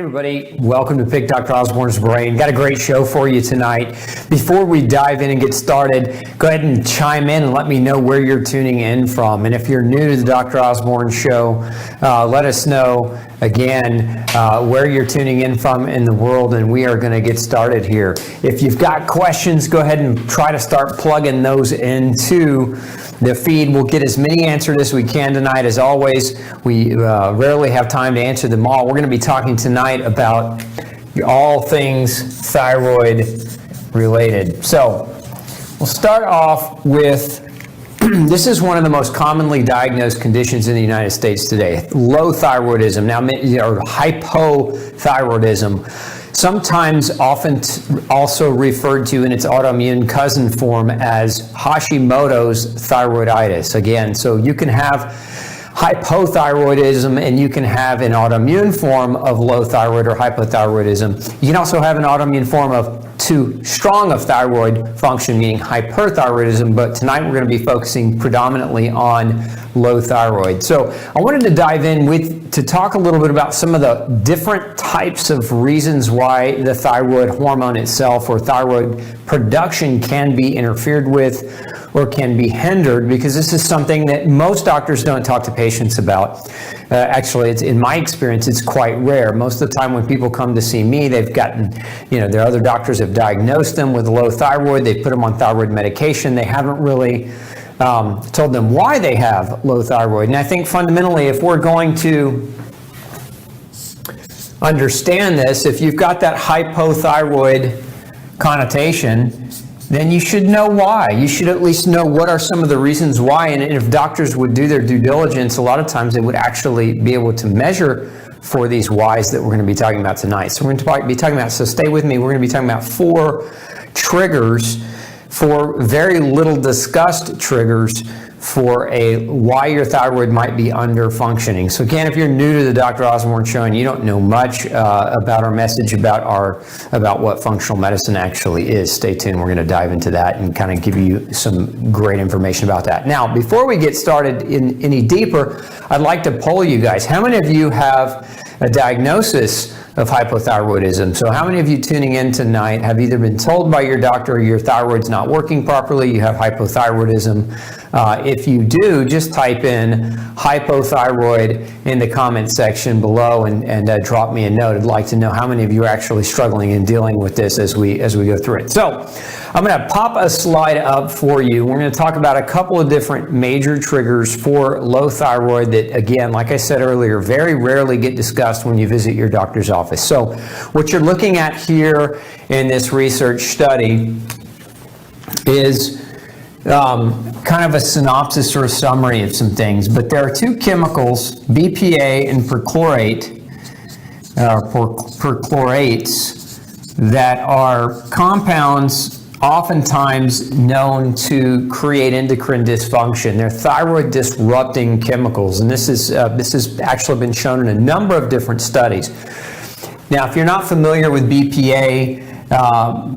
everybody, welcome to Pick Dr. Osborne's Brain. Got a great show for you tonight. Before we dive in and get started, go ahead and chime in and let me know where you're tuning in from. And if you're new to the Dr. Osborne show, let us know again where you're tuning in from in the world, and we are going to get started here. If you've got questions, go ahead and try to start plugging those into the feed. We'll get as many answered as we can tonight. As always, we rarely have time to answer them all. We're going to be talking tonight about all things thyroid related. So we'll start off with this is one of the most commonly diagnosed conditions in the United States today, low thyroidism, now or hypothyroidism, sometimes often also referred to in its autoimmune cousin form as Hashimoto's thyroiditis. Again, so you can have hypothyroidism and you can have an autoimmune form of low thyroid or hypothyroidism. You can also have an autoimmune form of too strong of thyroid function, meaning hyperthyroidism, but tonight we're going to be focusing predominantly on low thyroid. So I wanted to dive in to talk a little bit about some of the different types of reasons why the thyroid hormone itself or thyroid production can be interfered with or can be hindered, because this is something that most doctors don't talk to patients about. Actually, in my experience, it's quite rare. Most of the time when people come to see me, they've gotten, their other doctors have diagnosed them with low thyroid, they put them on thyroid medication, they haven't really told them why they have low thyroid. And I think fundamentally, if we're going to understand this, if you've got that hypothyroid connotation, then you should know why. You should at least know what are some of the reasons why. And if doctors would do their due diligence, a lot of times they would actually be able to measure for these whys that we're going to be talking about tonight. So we're going to be talking about, so stay with me, we're going to be talking about 4 triggers, 4 very little discussed triggers for why your thyroid might be under functioning. So again, if you're new to the Dr. Osborne show and you don't know much about our message about what functional medicine actually is, stay tuned. We're going to dive into that and kind of give you some great information about that. Now, before we get started any deeper, I'd like to poll you guys. How many of you have a diagnosis of hypothyroidism? So how many of you tuning in tonight have either been told by your doctor your thyroid's not working properly, you have hypothyroidism? If you do, just type in hypothyroid in the comment section below and drop me a note. I'd like to know how many of you are actually struggling and dealing with this as we go through it. So I'm going to pop a slide up for you. We're going to talk about a couple of different major triggers for low thyroid that, again, like I said earlier, very rarely get discussed when you visit your doctor's office. So what you're looking at here in this research study is kind of a synopsis or a summary of some things, but there are 2 chemicals, Bpa and perchlorate, perchlorates, that are compounds oftentimes known to create endocrine dysfunction. They're thyroid disrupting chemicals, and this has actually been shown in a number of different studies. Now, if you're not familiar with Bpa,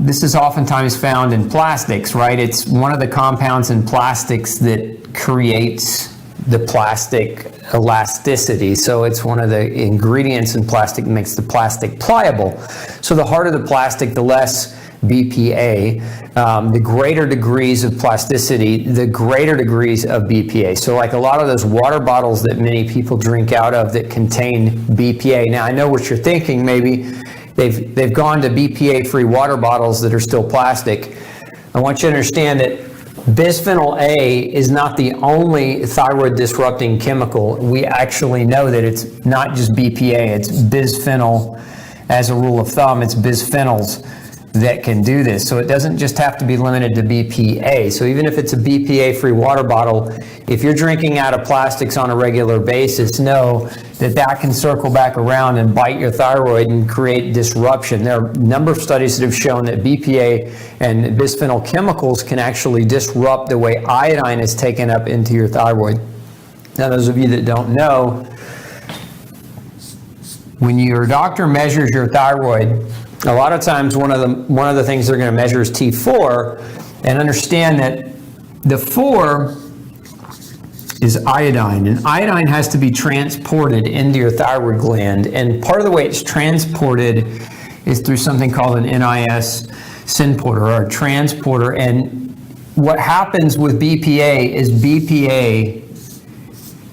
this is oftentimes found in plastics, right? It's one of the compounds in plastics that creates the plastic elasticity. So it's one of the ingredients in plastic that makes the plastic pliable. So the harder the plastic, the less Bpa. The greater degrees of plasticity, the greater degrees of Bpa. So like a lot of those water bottles that many people drink out of that contain Bpa. Now I know what you're thinking, maybe they've gone to Bpa-free water bottles that are still plastic. I want you to understand that bisphenol A is not the only thyroid disrupting chemical. We actually know that it's not just Bpa, it's bisphenol. As a rule of thumb, it's bisphenols that can do this. So it doesn't just have to be limited to BPA. So even if it's a BPA-free water bottle, if you're drinking out of plastics on a regular basis, know that that can circle back around and bite your thyroid and create disruption. There are a number of studies that have shown that BPA and bisphenol chemicals can actually disrupt the way iodine is taken up into your thyroid. Now, those of you that don't know, when your doctor measures your thyroid, a lot of times one of the things they're going to measure is T4, and understand that the 4 is iodine. And iodine has to be transported into your thyroid gland. And part of the way it's transported is through something called an NIS synporter or a transporter. And what happens with BPA is BPA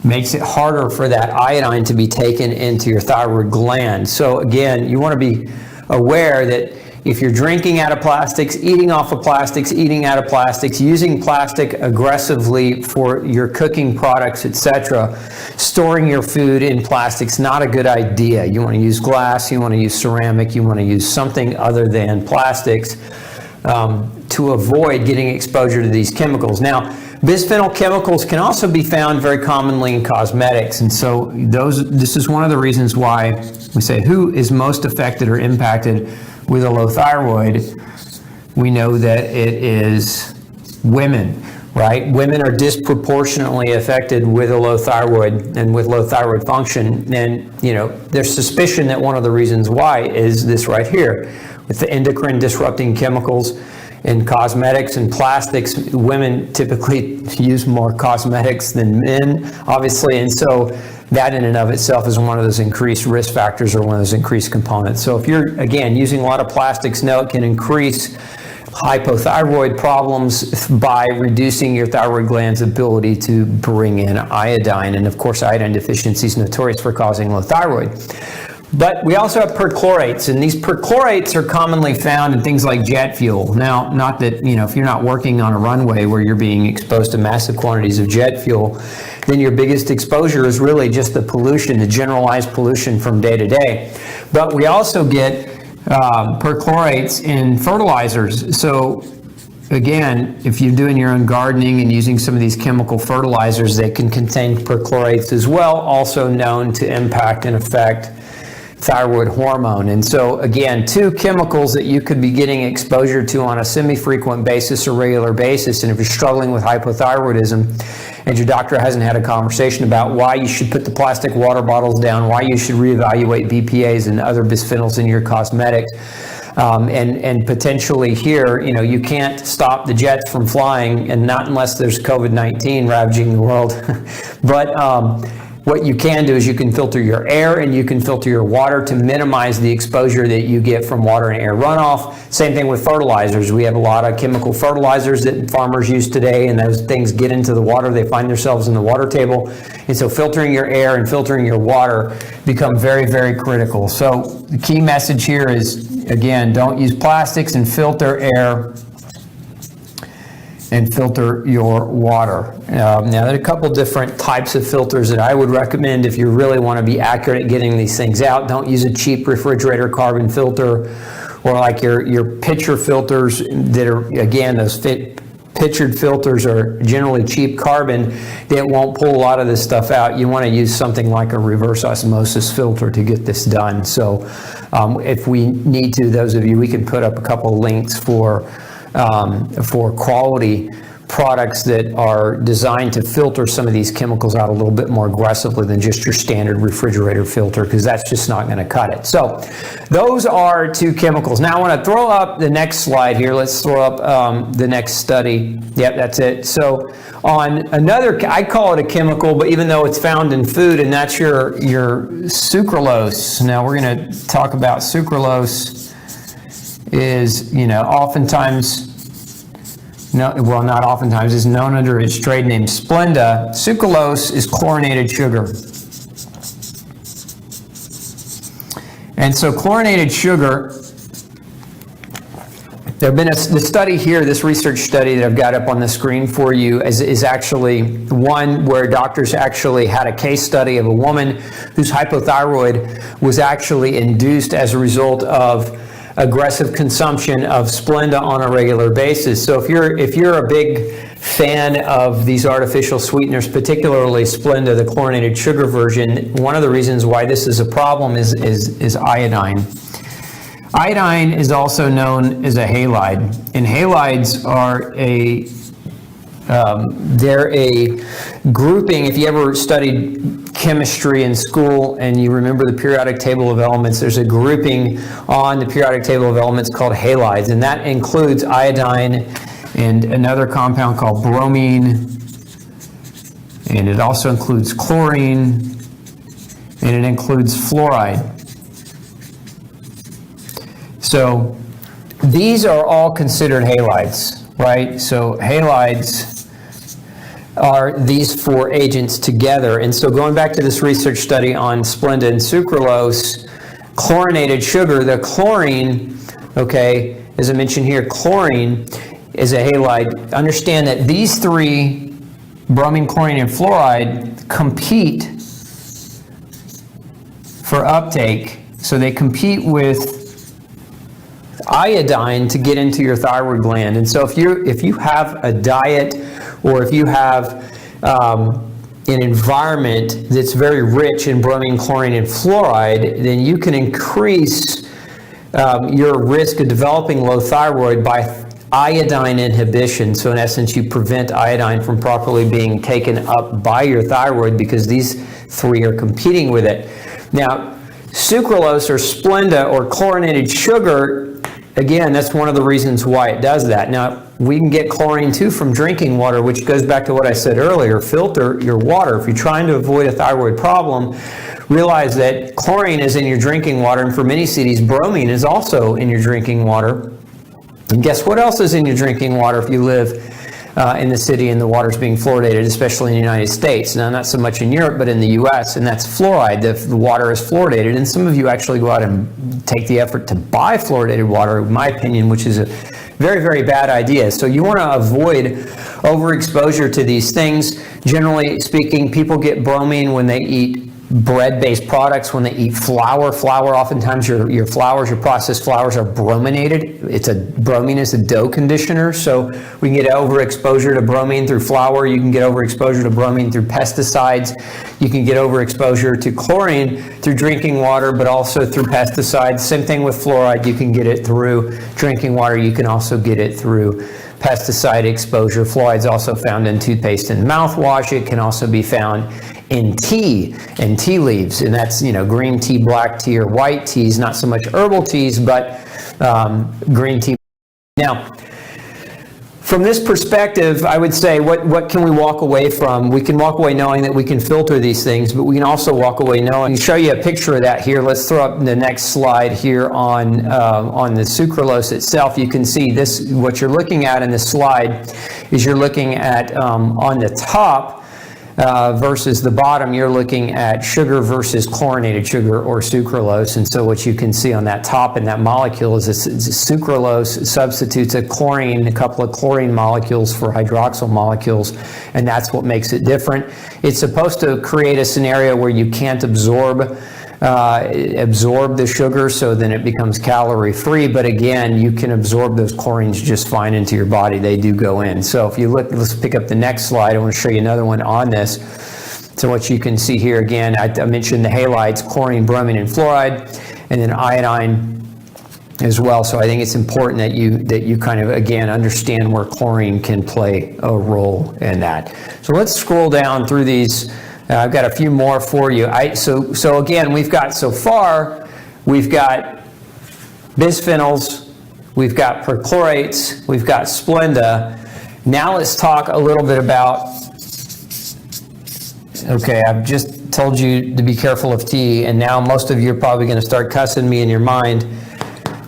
makes it harder for that iodine to be taken into your thyroid gland. So again, you want to be aware that if you're drinking out of plastics, eating off of plastics, eating out of plastics, using plastic aggressively for your cooking products, etc., storing your food in plastics, not a good idea. You want to use glass, you want to use ceramic, you want to use something other than plastics to avoid getting exposure to these chemicals. Now, bisphenol chemicals can also be found very commonly in cosmetics, and so this is one of the reasons why we say who is most affected or impacted with a low thyroid. We know that it is women, right? Women are disproportionately affected with a low thyroid and with low thyroid function, and there's suspicion that one of the reasons why is this right here, with the endocrine disrupting chemicals in cosmetics and plastics. Women typically use more cosmetics than men, obviously, and so that in and of itself is one of those increased risk factors or one of those increased components. So if you're, again, using a lot of plastics, no, it can increase hypothyroid problems by reducing your thyroid gland's ability to bring in iodine. And of course, iodine deficiency is notorious for causing low thyroid. But we also have perchlorates, and these perchlorates are commonly found in things like jet fuel. Now, not that, if you're not working on a runway where you're being exposed to massive quantities of jet fuel, then your biggest exposure is really just the pollution, the generalized pollution from day to day. But we also get perchlorates in fertilizers. So again, if you're doing your own gardening and using some of these chemical fertilizers, they can contain perchlorates as well, also known to impact and affect thyroid hormone. And so again, two chemicals that you could be getting exposure to on a semi-frequent basis or regular basis. And if you're struggling with hypothyroidism and your doctor hasn't had a conversation about why you should put the plastic water bottles down, why you should reevaluate BPAs and other bisphenols in your cosmetics, and potentially here, you can't stop the jets from flying, and not unless there's COVID-19 ravaging the world. But what you can do is you can filter your air and you can filter your water to minimize the exposure that you get from water and air runoff. Same thing with fertilizers. We have a lot of chemical fertilizers that farmers use today, and those things get into the water. They find themselves in the water table. And so filtering your air and filtering your water become very, very critical. So the key message here is, again, don't use plastics, and filter air and filter your water. Now, there are a couple different types of filters that I would recommend if you really want to be accurate at getting these things out. Don't use a cheap refrigerator carbon filter, or like your pitcher filters that are, again, those pitchered filters are generally cheap carbon that won't pull a lot of this stuff out. You want to use something like a reverse osmosis filter to get this done. So if we need to, those of you, we can put up a couple links for quality products that are designed to filter some of these chemicals out a little bit more aggressively than just your standard refrigerator filter, because that's just not going to cut it. So those are two chemicals. Now I want to throw up the next slide here. Let's throw up the next study. Yep, that's it. So on another, I call it a chemical, but even though it's found in food, and that's your sucralose. Now we're going to talk about sucralose. Is, oftentimes, well, not oftentimes, is known under its trade name Splenda. Sucralose is chlorinated sugar. And so chlorinated sugar, there have been the study here, this research study that I've got up on the screen for you is actually one where doctors actually had a case study of a woman whose hypothyroid was actually induced as a result of aggressive consumption of Splenda on a regular basis. So if you're a big fan of these artificial sweeteners, particularly Splenda, the chlorinated sugar version, one of the reasons why this is a problem is iodine. Iodine is also known as a halide, and halides are they're a grouping. If you ever studied chemistry in school and you remember the periodic table of elements, there's a grouping on the periodic table of elements called halides, and that includes iodine and another compound called bromine and it also includes chlorine, and it includes fluoride. So these are all considered halides, right? So halides are these four agents together. And so going back to this research study on Splenda and sucralose, chlorinated sugar, the chlorine, okay, as I mentioned here, chlorine is a halide. Understand that these three, bromine, chlorine, and fluoride, compete for uptake. So they compete with iodine to get into your thyroid gland. And so if you have a diet, or if you have an environment that's very rich in bromine, chlorine, and fluoride, then you can increase your risk of developing low thyroid by iodine inhibition. So in essence, you prevent iodine from properly being taken up by your thyroid because these three are competing with it. Now, sucralose or Splenda or chlorinated sugar, again, that's one of the reasons why it does that. Now, we can get chlorine too from drinking water, which goes back to what I said earlier. Filter your water. If you're trying to avoid a thyroid problem, realize that chlorine is in your drinking water, and for many cities, bromine is also in your drinking water. And guess what else is in your drinking water if you live in the city and the water's being fluoridated, especially in the United States? Now, not so much in Europe, but in the US, and that's fluoride. The water is fluoridated, and some of you actually go out and take the effort to buy fluoridated water, in my opinion, which is a very, very bad idea. So you want to avoid overexposure to these things. Generally speaking, people get bromine when they eat bread-based products, when they eat flour. Flour, oftentimes your flours, your processed flours are brominated. Bromine is a dough conditioner, so we can get overexposure to bromine through flour. You can get overexposure to bromine through pesticides. You can get overexposure to chlorine through drinking water, but also through pesticides. Same thing with fluoride. You can get it through drinking water. You can also get it through pesticide exposure. Fluoride is also found in toothpaste and mouthwash. It can also be found in tea and tea leaves, and that's, green tea, black tea, or white teas, not so much herbal teas, but green tea. Now, from this perspective, I would say, what can we walk away from? We can walk away knowing that we can filter these things, but we can also walk away knowing. I'll show you a picture of that here. Let's throw up the next slide here on the sucralose itself. You can see this. What you're looking at in this slide is you're looking at on the top versus the bottom, you're looking at sugar versus chlorinated sugar or sucralose. And so what you can see on that top in that molecule is sucralose substitutes a couple of chlorine molecules for hydroxyl molecules, and that's what makes it different. It's supposed to create a scenario where you can't absorb the sugar, so then it becomes calorie free. But again, you can absorb those chlorines just fine into your body. They do go in. So if you look, let's pick up the next slide. I want to show you another one on this. So what you can see here, again, I mentioned the halides, chlorine, bromine, and fluoride, and then iodine as well. So I think it's important that you kind of, again, understand where chlorine can play a role in that. So let's scroll down through these. I've got a few more for you. So again, we've got bisphenols, we've got perchlorates, we've got Splenda. Now let's talk a little bit about, okay, I've just told you to be careful of tea, and now most of you are probably going to start cussing me in your mind.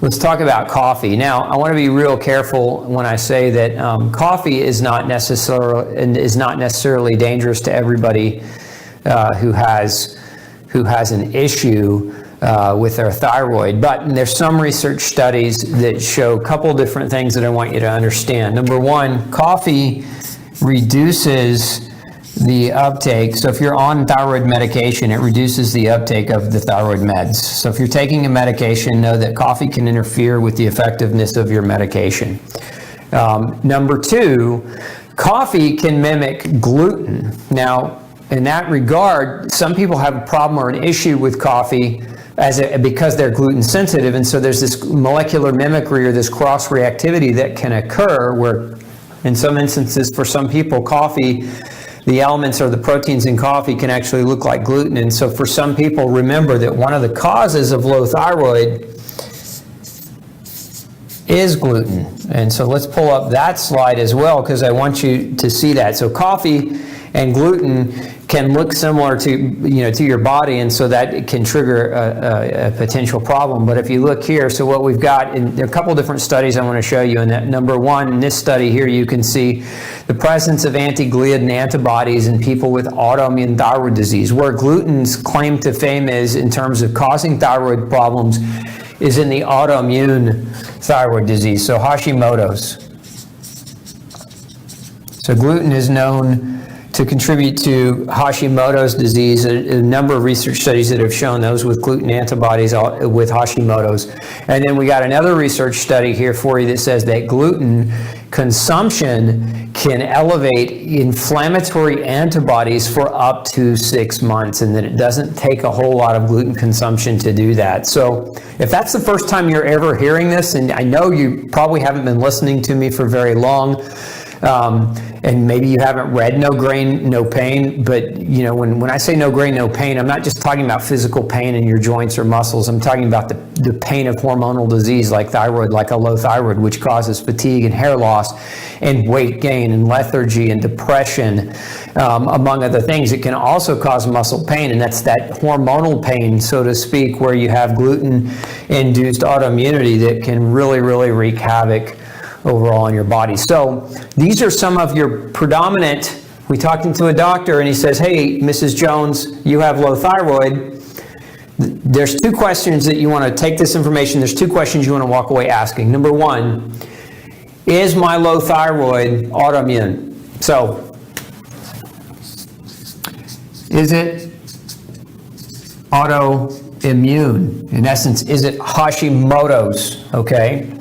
Let's talk about coffee. Now, I want to be real careful when I say that coffee is not necessarily dangerous to everybody who has an issue with their thyroid. But there's some research studies that show a couple different things that I want you to understand. Number one, coffee reduces the uptake. So if you're on thyroid medication, it reduces the uptake of the thyroid meds. So if you're taking a medication, know that coffee can interfere with the effectiveness of your medication. Number two, coffee can mimic gluten. Now, in that regard, some people have a problem or an issue with coffee because they're gluten sensitive, and so there's this molecular mimicry or this cross reactivity that can occur where, in some instances, for some people, coffee, the elements or the proteins in coffee can actually look like gluten. And so for some people, remember that one of the causes of low thyroid is gluten. And so let's pull up that slide as well, because I want you to see that. So coffee and gluten can look similar to, to your body, and so that it can trigger a potential problem. But if you look here, so what we've got, and there are a couple different studies I want to show you. And that number one, in this study here, you can see the presence of anti-gliadin antibodies in people with autoimmune thyroid disease. Where gluten's claim to fame is in terms of causing thyroid problems is in the autoimmune thyroid disease, so Hashimoto's. So gluten is known to contribute to Hashimoto's disease. A number of research studies that have shown those with gluten antibodies with Hashimoto's. And then we got another research study here for you that says that gluten consumption can elevate inflammatory antibodies for up to 6 months, and that it doesn't take a whole lot of gluten consumption to do that. So if that's the first time you're ever hearing this, and I know you probably haven't been listening to me for very long, and maybe you haven't read No Grain, No Pain, but when I say no grain, no pain, I'm not just talking about physical pain in your joints or muscles. I'm talking about the pain of hormonal disease like thyroid, like a low thyroid, which causes fatigue and hair loss and weight gain and lethargy and depression, among other things. It can also cause muscle pain, and that's that hormonal pain, so to speak, where you have gluten-induced autoimmunity that can really, really wreak havoc overall in your body. So these are some of your predominant, we talked to a doctor and he says, hey, Mrs. Jones, you have low thyroid. There's two questions that you want to take this information, there's two questions you want to walk away asking. Number one, is my low thyroid autoimmune? So, is it autoimmune? In essence, is it Hashimoto's? Okay.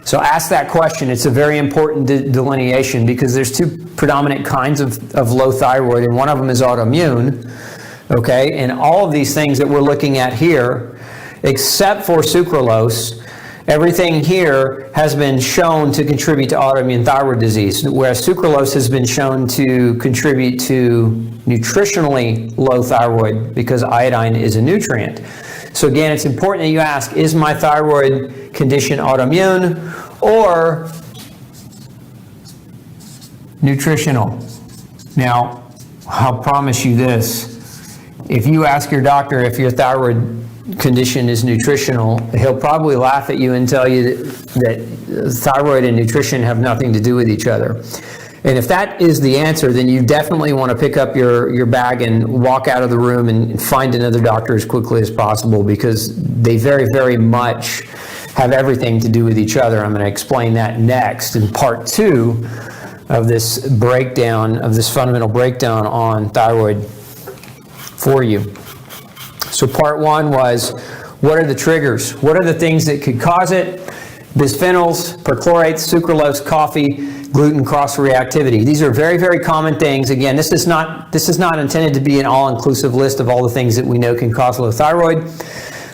So ask that question. It's a very important delineation because there's two predominant kinds of low thyroid, and one of them is autoimmune, okay? And all of these things that we're looking at here, except for sucralose, everything here has been shown to contribute to autoimmune thyroid disease, whereas sucralose has been shown to contribute to nutritionally low thyroid because iodine is a nutrient. So again, it's important that you ask, is my thyroid condition autoimmune or nutritional? Now, I'll promise you this. If you ask your doctor if your thyroid condition is nutritional, he'll probably laugh at you and tell you that thyroid and nutrition have nothing to do with each other. And if that is the answer, then you definitely want to pick up your bag and walk out of the room and find another doctor as quickly as possible, because they very, very much have everything to do with each other. I'm going to explain that next in part 2 of this breakdown, of this fundamental breakdown on thyroid for you. So part 1 was, what are the triggers? What are the things that could cause it? Bisphenols, perchlorates, sucralose, coffee, gluten cross-reactivity. These are very, very common things. Again, this is not intended to be an all-inclusive list of all the things that we know can cause low thyroid,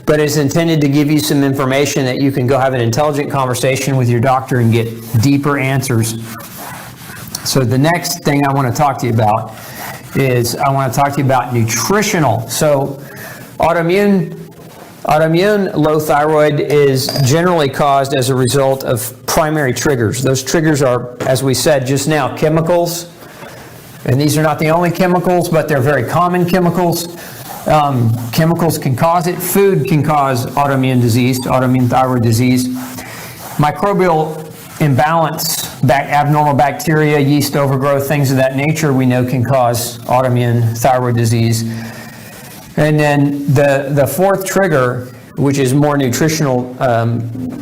but it's intended to give you some information that you can go have an intelligent conversation with your doctor and get deeper answers. So the next thing I want to talk to you about is I want to talk to you about nutritional. So autoimmune low thyroid is generally caused as a result of primary triggers. Those triggers are, as we said just now, chemicals. And these are not the only chemicals, but they're very common chemicals. Chemicals can cause it. Food can cause autoimmune disease, autoimmune thyroid disease. Microbial imbalance, abnormal bacteria, yeast overgrowth, things of that nature we know can cause autoimmune thyroid disease. And then the fourth trigger, which is more nutritional,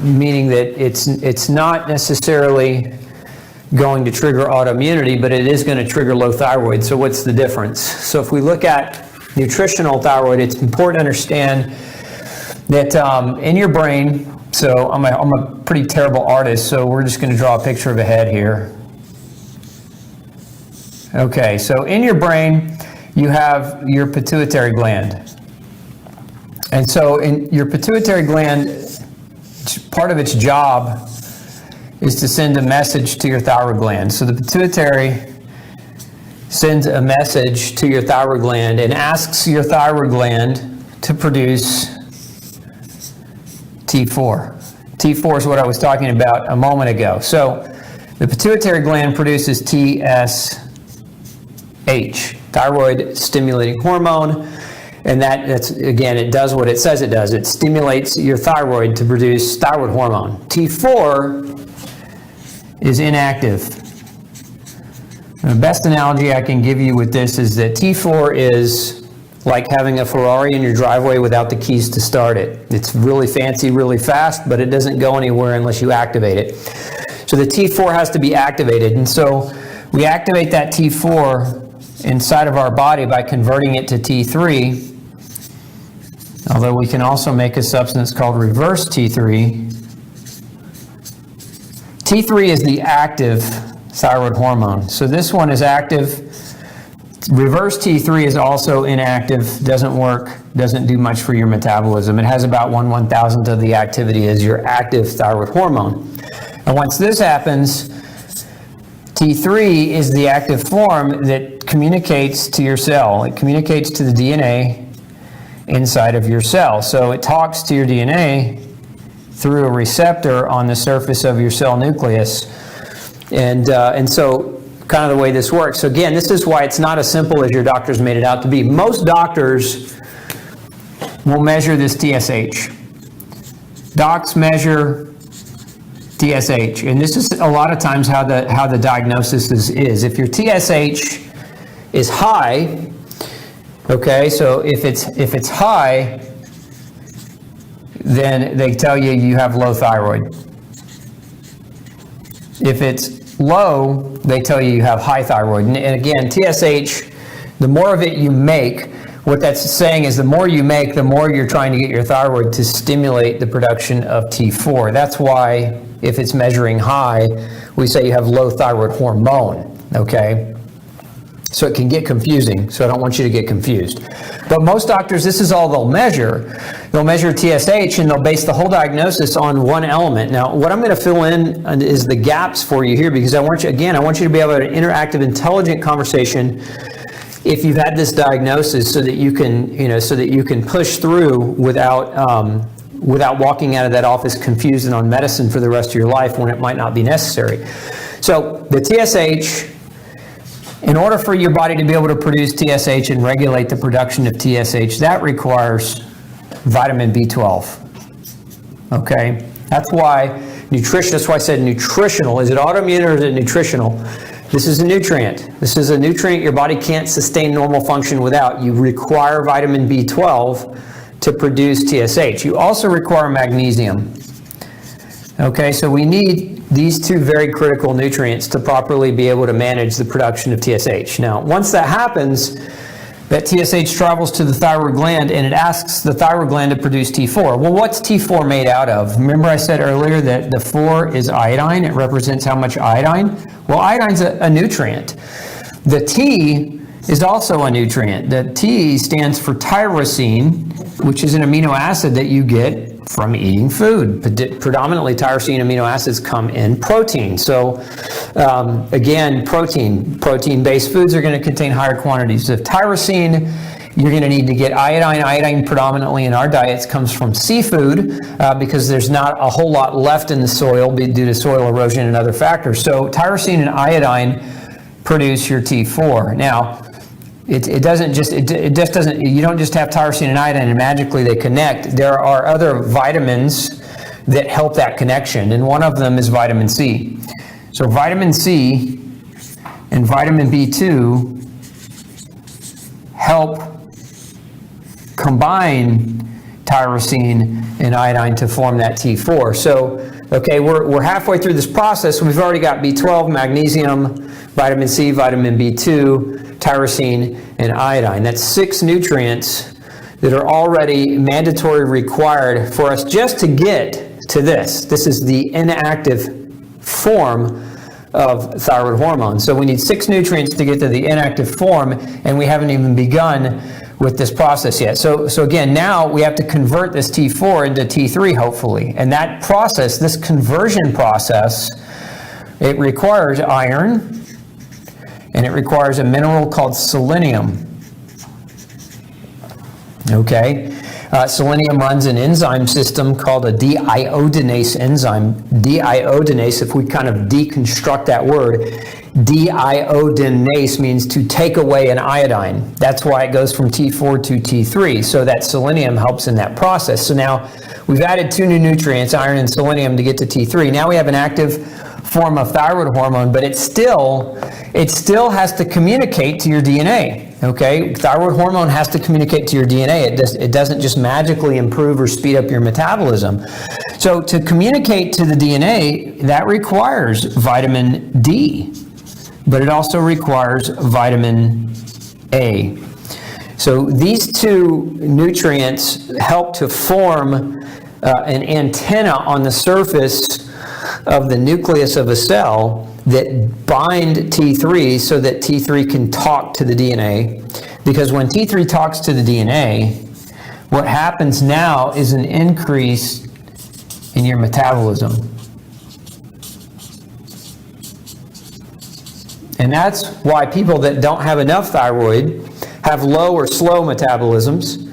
meaning that it's not necessarily going to trigger autoimmunity, but it is going to trigger low thyroid. So what's the difference? So if we look at nutritional thyroid, it's important to understand that in your brain, so I'm a pretty terrible artist, so we're just going to draw a picture of a head here. Okay, so in your brain, you have your pituitary gland. And so in your pituitary gland, part of its job is to send a message to your thyroid gland. So the pituitary sends a message to your thyroid gland and asks your thyroid gland to produce T4. T4 is what I was talking about a moment ago. So the pituitary gland produces TSH. thyroid stimulating hormone. And that's, again, it does what it says it does. It stimulates your thyroid to produce thyroid hormone. T4 is inactive. The best analogy I can give you with this is that T4 is like having a Ferrari in your driveway without the keys to start it. It's really fancy, really fast, but it doesn't go anywhere unless you activate it. So the T4 has to be activated. And so we activate that T4 inside of our body by converting it to T3. Although we can also make a substance called reverse T3. T3 is the active thyroid hormone. So this one is active. Reverse T3 is also inactive, doesn't work, doesn't do much for your metabolism. It has about 1/1000th of the activity as your active thyroid hormone. And once this happens, T3 is the active form that communicates to your cell. It communicates to the DNA inside of your cell. So it talks to your DNA through a receptor on the surface of your cell nucleus. And so kind of the way this works. So again, this is why it's not as simple as your doctors made it out to be. Most doctors will measure this TSH. Docs measure TSH, and this is a lot of times how the diagnosis is. If your TSH is high, okay, so if it's high, then they tell you you have low thyroid. If it's low, they tell you you have high thyroid. And again, TSH, the more of it you make, what that's saying is the more you make, the more you're trying to get your thyroid to stimulate the production of T4. That's why if it's measuring high, we say you have low thyroid hormone, okay? So it can get confusing, so I don't want you to get confused. But most doctors, this is all they'll measure. They'll measure TSH and they'll base the whole diagnosis on one element. Now, what I'm going to fill in is the gaps for you here, because I want you to be able to have an interactive, intelligent conversation if you've had this diagnosis, so that you can push through without walking out of that office confused and on medicine for the rest of your life when it might not be necessary. So the TSH, in order for your body to be able to produce TSH and regulate the production of TSH, that requires vitamin B12. Okay? That's why I said nutritional. Is it autoimmune or is it nutritional? This is a nutrient. This is a nutrient your body can't sustain normal function without. You require vitamin B12 to produce TSH. You also require magnesium. Okay, so we need these two very critical nutrients to properly be able to manage the production of TSH. Now, once that happens, that TSH travels to the thyroid gland and it asks the thyroid gland to produce T4. Well, what's T4 made out of? Remember I said earlier that the 4 is iodine. It represents how much iodine? Well, iodine's a nutrient. The T is also a nutrient. The T stands for tyrosine, which is an amino acid that you get from eating food. Predominantly tyrosine amino acids come in protein. So again, protein-based foods are going to contain higher quantities of tyrosine. You're going to need to get iodine. Iodine predominantly in our diets comes from seafood because there's not a whole lot left in the soil due to soil erosion and other factors. So tyrosine and iodine produce your T4. Now, you don't just have tyrosine and iodine and magically they connect. There are other vitamins that help that connection, and one of them is vitamin C. So vitamin C and vitamin B2 help combine tyrosine and iodine to form that T4. So, okay, we're halfway through this process. We've already got B12, magnesium, vitamin C, vitamin B2, tyrosine, and iodine. That's 6 nutrients that are already mandatory required for us just to get to this. This is the inactive form of thyroid hormone. So we need 6 nutrients to get to the inactive form, and we haven't even begun with this process yet. So again, now we have to convert this T4 into T3, hopefully. And that process, this conversion process, it requires iron, and it requires a mineral called selenium. Okay? Selenium runs an enzyme system called a deiodinase enzyme. Deiodinase, if we kind of deconstruct that word, deiodinase means to take away an iodine. That's why it goes from T4 to T3, so that selenium helps in that process. So now we've added 2 new nutrients, iron and selenium, to get to T3. Now we have an active form of thyroid hormone, but it still has to communicate to your DNA. Okay, thyroid hormone has to communicate to your DNA. It doesn't just magically improve or speed up your metabolism. So to communicate to the DNA, that requires vitamin D, but it also requires vitamin A. So these 2 nutrients help to form an antenna on the surface of the nucleus of a cell that bind T3 so that T3 can talk to the DNA. Because when T3 talks to the DNA, what happens now is an increase in your metabolism. And that's why people that don't have enough thyroid have low or slow metabolisms.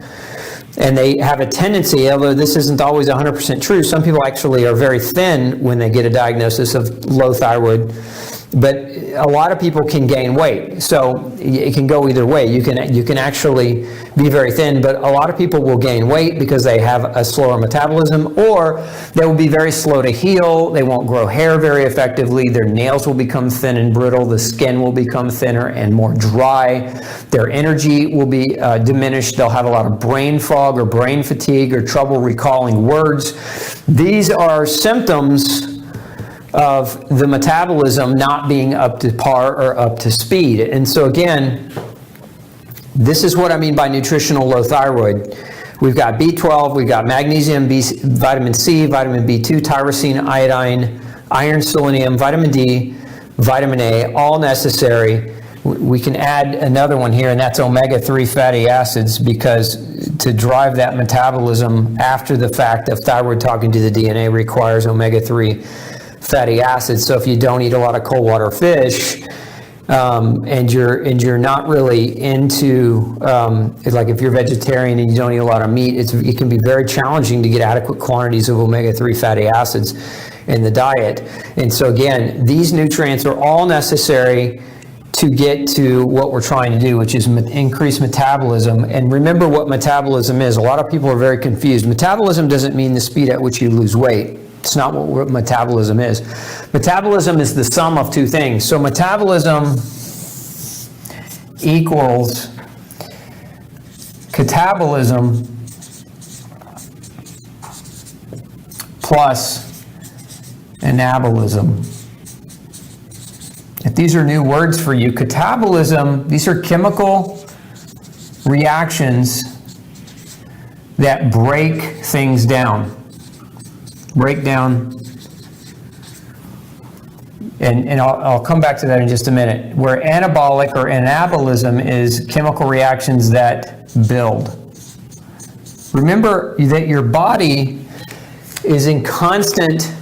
And they have a tendency, although this isn't always 100% true, some people actually are very thin when they get a diagnosis of low thyroid, but a lot of people can gain weight. So it can go either way. You can actually be very thin, but a lot of people will gain weight because they have a slower metabolism, or they will be very slow to heal. They won't grow hair very effectively. Their nails will become thin and brittle. The skin will become thinner and more dry. Their energy will be diminished. They'll have a lot of brain fog or brain fatigue or trouble recalling words. These are symptoms of the metabolism not being up to par or up to speed. And so again, this is what I mean by nutritional low thyroid. We've got B12, we've got magnesium, vitamin C, vitamin B2, tyrosine, iodine, iron, selenium, vitamin D, vitamin A, all necessary. We can add another one here, and that's omega-3 fatty acids, because to drive that metabolism after the fact of thyroid talking to the DNA requires omega-3 fatty acids. So if you don't eat a lot of cold water fish, and you're not really into, like if you're vegetarian and you don't eat a lot of meat, it can be very challenging to get adequate quantities of omega-3 fatty acids in the diet. And so again, these nutrients are all necessary to get to what we're trying to do, which is increase metabolism. And remember what metabolism is. A lot of people are very confused. Metabolism doesn't mean the speed at which you lose weight. It's not what metabolism is. Metabolism is the sum of 2 things. So metabolism equals catabolism plus anabolism. If these are new words for you, catabolism, these are chemical reactions that break things down. Break down, and I'll come back to that in just a minute, where anabolic or anabolism is chemical reactions that build. Remember that your body is in constant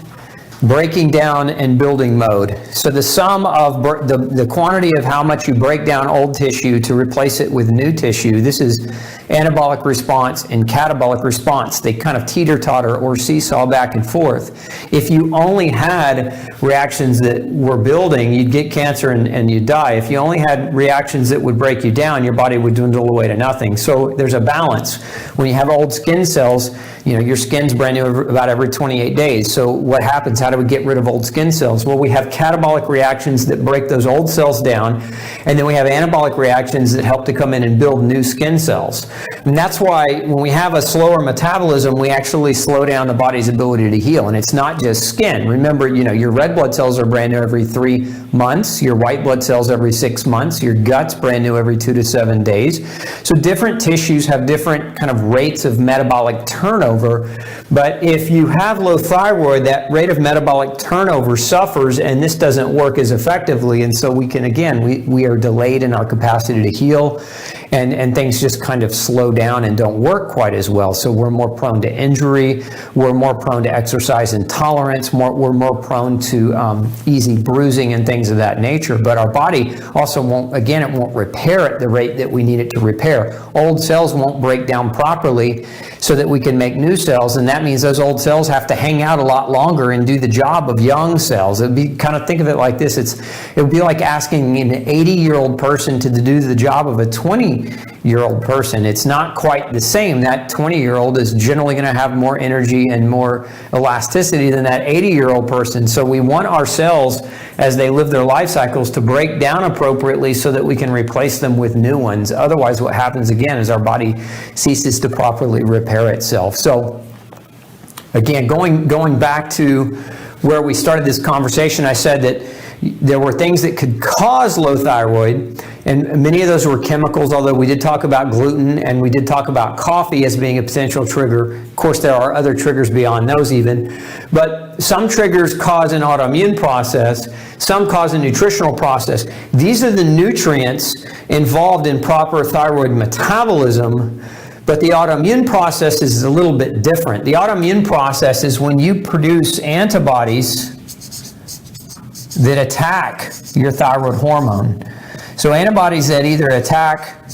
breaking down and building mode. So the sum of the quantity of how much you break down old tissue to replace it with new tissue, this is anabolic response and catabolic response. They kind of teeter-totter or seesaw back and forth. If you only had reactions that were building, you'd get cancer and you'd die. If you only had reactions that would break you down, your body would dwindle away to nothing. So there's a balance. When you have old skin cells, your skin's brand new about every 28 days. So what happens? How do we get rid of old skin cells? Well, we have catabolic reactions that break those old cells down, and then we have anabolic reactions that help to come in and build new skin cells. And that's why when we have a slower metabolism, we actually slow down the body's ability to heal. And it's not just skin. Remember, your red blood cells are brand new every 3 months, your white blood cells every 6 months, your gut's brand new every 2 to 7 days. So different tissues have different kind of rates of metabolic turnover. But if you have low thyroid, that rate of metabolic turnover suffers, and this doesn't work as effectively. And so we are delayed in our capacity to heal. and things just kind of slow down and don't work quite as well. So we're more prone to injury, we're more prone to exercise intolerance, we're more prone to easy bruising and things of that nature. But our body also won't, again, it won't repair at the rate that we need it to repair. Old cells won't break down properly so that we can make new cells, and that means those old cells have to hang out a lot longer and do the job of young cells. It'd be, kind of think of it like this, it would be like asking an 80-year-old person to do the job of a 20-year-old person. It's not quite the same. That 20-year-old is generally going to have more energy and more elasticity than that 80-year-old person. So we want our cells, as they live their life cycles, to break down appropriately so that we can replace them with new ones. Otherwise, what happens again is our body ceases to properly repair itself. So again, going back to where we started this conversation, I said that there were things that could cause low thyroid, and many of those were chemicals, although we did talk about gluten and we did talk about coffee as being a potential trigger. Of course, there are other triggers beyond those even, but some triggers cause an autoimmune process, some cause a nutritional process. These are the nutrients involved in proper thyroid metabolism, but the autoimmune process is a little bit different. The autoimmune process is when you produce antibodies that attack your thyroid hormone. So antibodies that either attack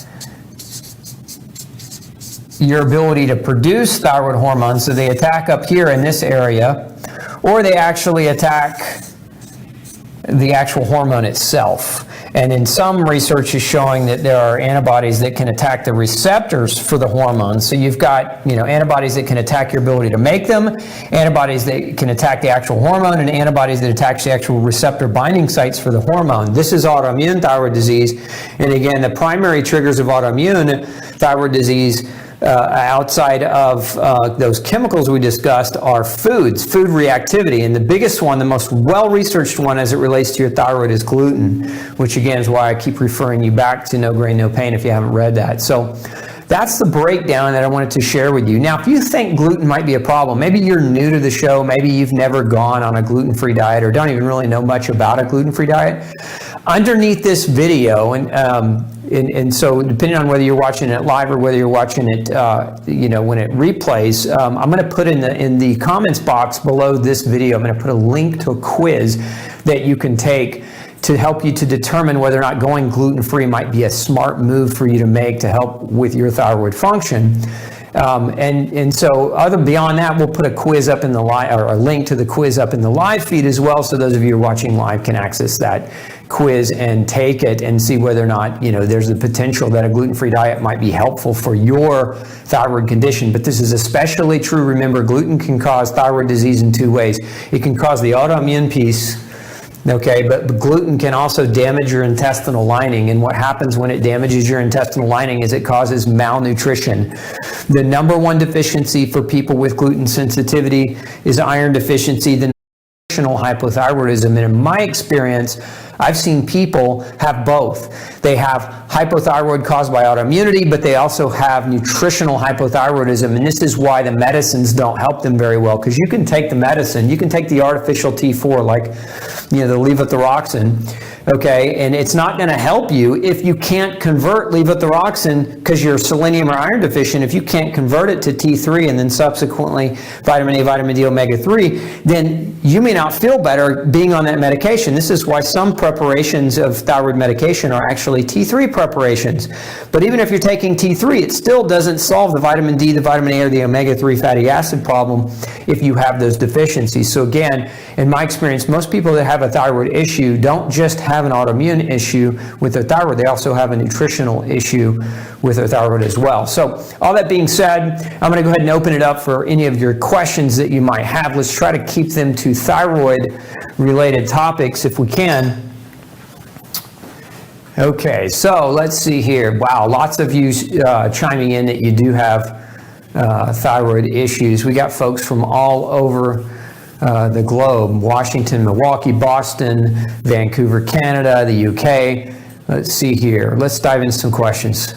your ability to produce thyroid hormones, so they attack up here in this area, or they actually attack the actual hormone itself. And in some research is showing that there are antibodies that can attack the receptors for the hormones. So you've got, antibodies that can attack your ability to make them, antibodies that can attack the actual hormone, and antibodies that attack the actual receptor binding sites for the hormone. This is autoimmune thyroid disease. And again, the primary triggers of autoimmune thyroid disease outside of those chemicals we discussed are food reactivity, and the biggest one, the most well-researched one as it relates to your thyroid, is gluten, which again is why I keep referring you back to No Grain, No Pain if you haven't read that. So that's the breakdown that I wanted to share with you. Now, if you think gluten might be a problem, maybe you're new to the show, maybe you've never gone on a gluten-free diet or don't even really know much about a gluten-free diet, underneath this video, and so depending on whether you're watching it live or whether you're watching it, when it replays, I'm going to put in the comments box below this video, I'm going to put a link to a quiz that you can take to help you to determine whether or not going gluten-free might be a smart move for you to make to help with your thyroid function. And so beyond that, we'll put a quiz up in the live, or a link to the quiz up in the live feed as well, so those of you who are watching live can access that quiz and take it and see whether or not there's the potential that a gluten-free diet might be helpful for your thyroid condition. But this is especially true. Remember, gluten can cause thyroid disease in two ways. It can cause the autoimmune piece, okay, but gluten can also damage your intestinal lining, and what happens when it damages your intestinal lining is it causes malnutrition. The number one deficiency for people with gluten sensitivity is iron deficiency, the nutritional hypothyroidism, and in my experience, I've seen people have both. They have hypothyroid caused by autoimmunity, but they also have nutritional hypothyroidism, and this is why the medicines don't help them very well, because you can take the medicine, you can take the artificial T4 like the levothyroxine, okay, and it's not going to help you if you can't convert levothyroxine, because you're selenium or iron deficient. If you can't convert it to T3 and then subsequently vitamin A, vitamin D, omega-3, then you may not feel better being on that medication. This is why some preparations of thyroid medication are actually T3 preparations. But even if you're taking T3, it still doesn't solve the vitamin D, the vitamin A, or the omega-3 fatty acid problem if you have those deficiencies. So again, in my experience, most people that have a thyroid issue don't just have an autoimmune issue with their thyroid, they also have a nutritional issue with their thyroid as well. So all that being said, I'm going to go ahead and open it up for any of your questions that you might have. Let's try to keep them to thyroid related topics if we can. Okay, so let's see here. Wow, lots of you chiming in that you do have thyroid issues. We got folks from all over the globe: Washington, Milwaukee, Boston, Vancouver, Canada, the UK. Let's see here. Let's dive into some questions.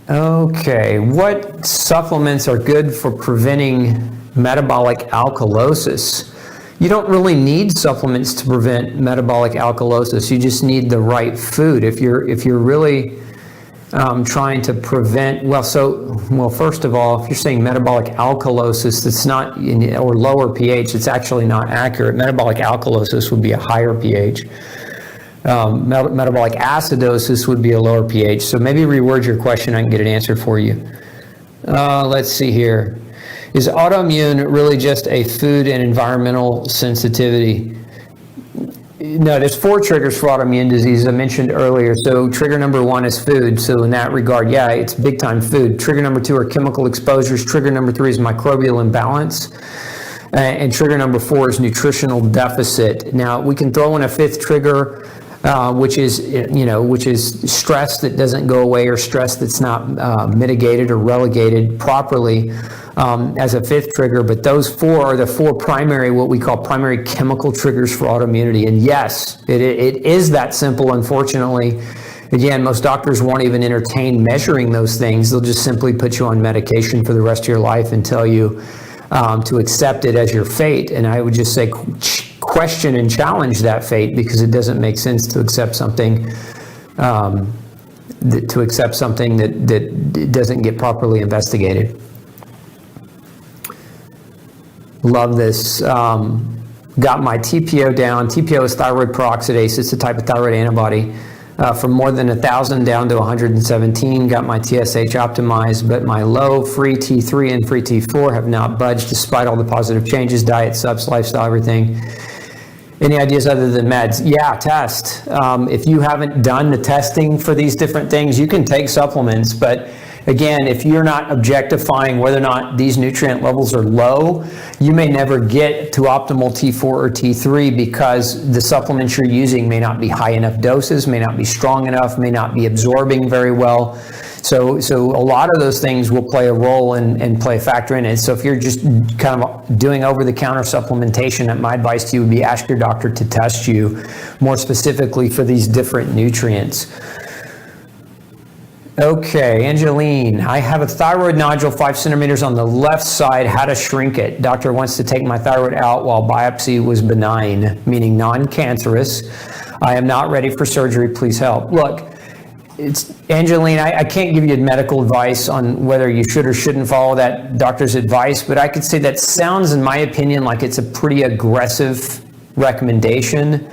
Okay, what supplements are good for preventing metabolic alkalosis? You don't really need supplements to prevent metabolic alkalosis. You just need the right food. If you're really trying to prevent, first of all, if you're saying metabolic alkalosis, that's not, or lower pH, it's actually not accurate. Metabolic alkalosis would be a higher pH. Metabolic acidosis would be a lower pH. So maybe reword your question, I can get it answered for you. Let's see here. Is autoimmune really just a food and environmental sensitivity? No, there's 4 triggers for autoimmune disease I mentioned earlier. So trigger number 1 is food. So in that regard, yeah, it's big time food. Trigger number 2 are chemical exposures. Trigger number 3 is microbial imbalance. And trigger number 4 is nutritional deficit. Now we can throw in a 5th trigger, which is stress that doesn't go away, or stress that's not mitigated or relegated properly, as a 5th trigger. But those 4 are the 4 primary, what we call primary chemical triggers for autoimmunity. And yes, it is that simple, unfortunately. Again, most doctors won't even entertain measuring those things. They'll just simply put you on medication for the rest of your life and tell you to accept it as your fate. And I would just say question and challenge that fate, because it doesn't make sense to accept something that doesn't get properly investigated. Love this. Got my TPO down. TPO is thyroid peroxidase. It's a type of thyroid antibody. From more than 1,000 down to 117. Got my TSH optimized, but my low, free T3 and free T4 have not budged despite all the positive changes, diet, subs, lifestyle, everything. Any ideas other than meds? Yeah, test. If you haven't done the testing for these different things, you can take supplements, but again, if you're not objectifying whether or not these nutrient levels are low, you may never get to optimal T4 or T3 because the supplements you're using may not be high enough doses, may not be strong enough, may not be absorbing very well. So a lot of those things will play a role and play a factor in it. So if you're just kind of doing over-the-counter supplementation, my advice to you would be ask your doctor to test you more specifically for these different nutrients. Okay, Angeline, I have a thyroid nodule 5 centimeters on the left side. How to shrink it? Doctor wants to take my thyroid out while biopsy was benign, meaning non-cancerous. I am not ready for surgery. Please help. Look, Angeline, I can't give you medical advice on whether you should or shouldn't follow that doctor's advice, but I could say that sounds, in my opinion, like it's a pretty aggressive recommendation.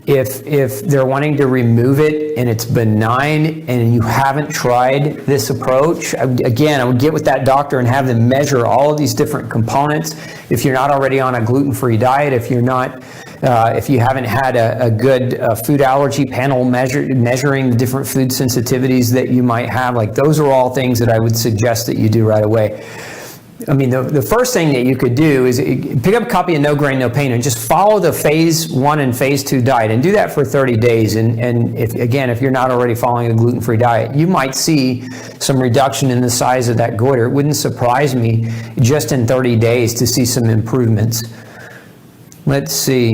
If they're wanting to remove it and it's benign and you haven't tried this approach, again, I would get with that doctor and have them measure all of these different components. If you're not already on a gluten-free diet, if you haven't had a good food allergy panel measuring the different food sensitivities that you might have, like those are all things that I would suggest that you do right away. I mean, the first thing that you could do is pick up a copy of No Grain, No Pain and just follow the phase 1 and phase 2 diet and do that for 30 days. And if you're not already following a gluten-free diet, you might see some reduction in the size of that goiter. It wouldn't surprise me just in 30 days to see some improvements. Let's see.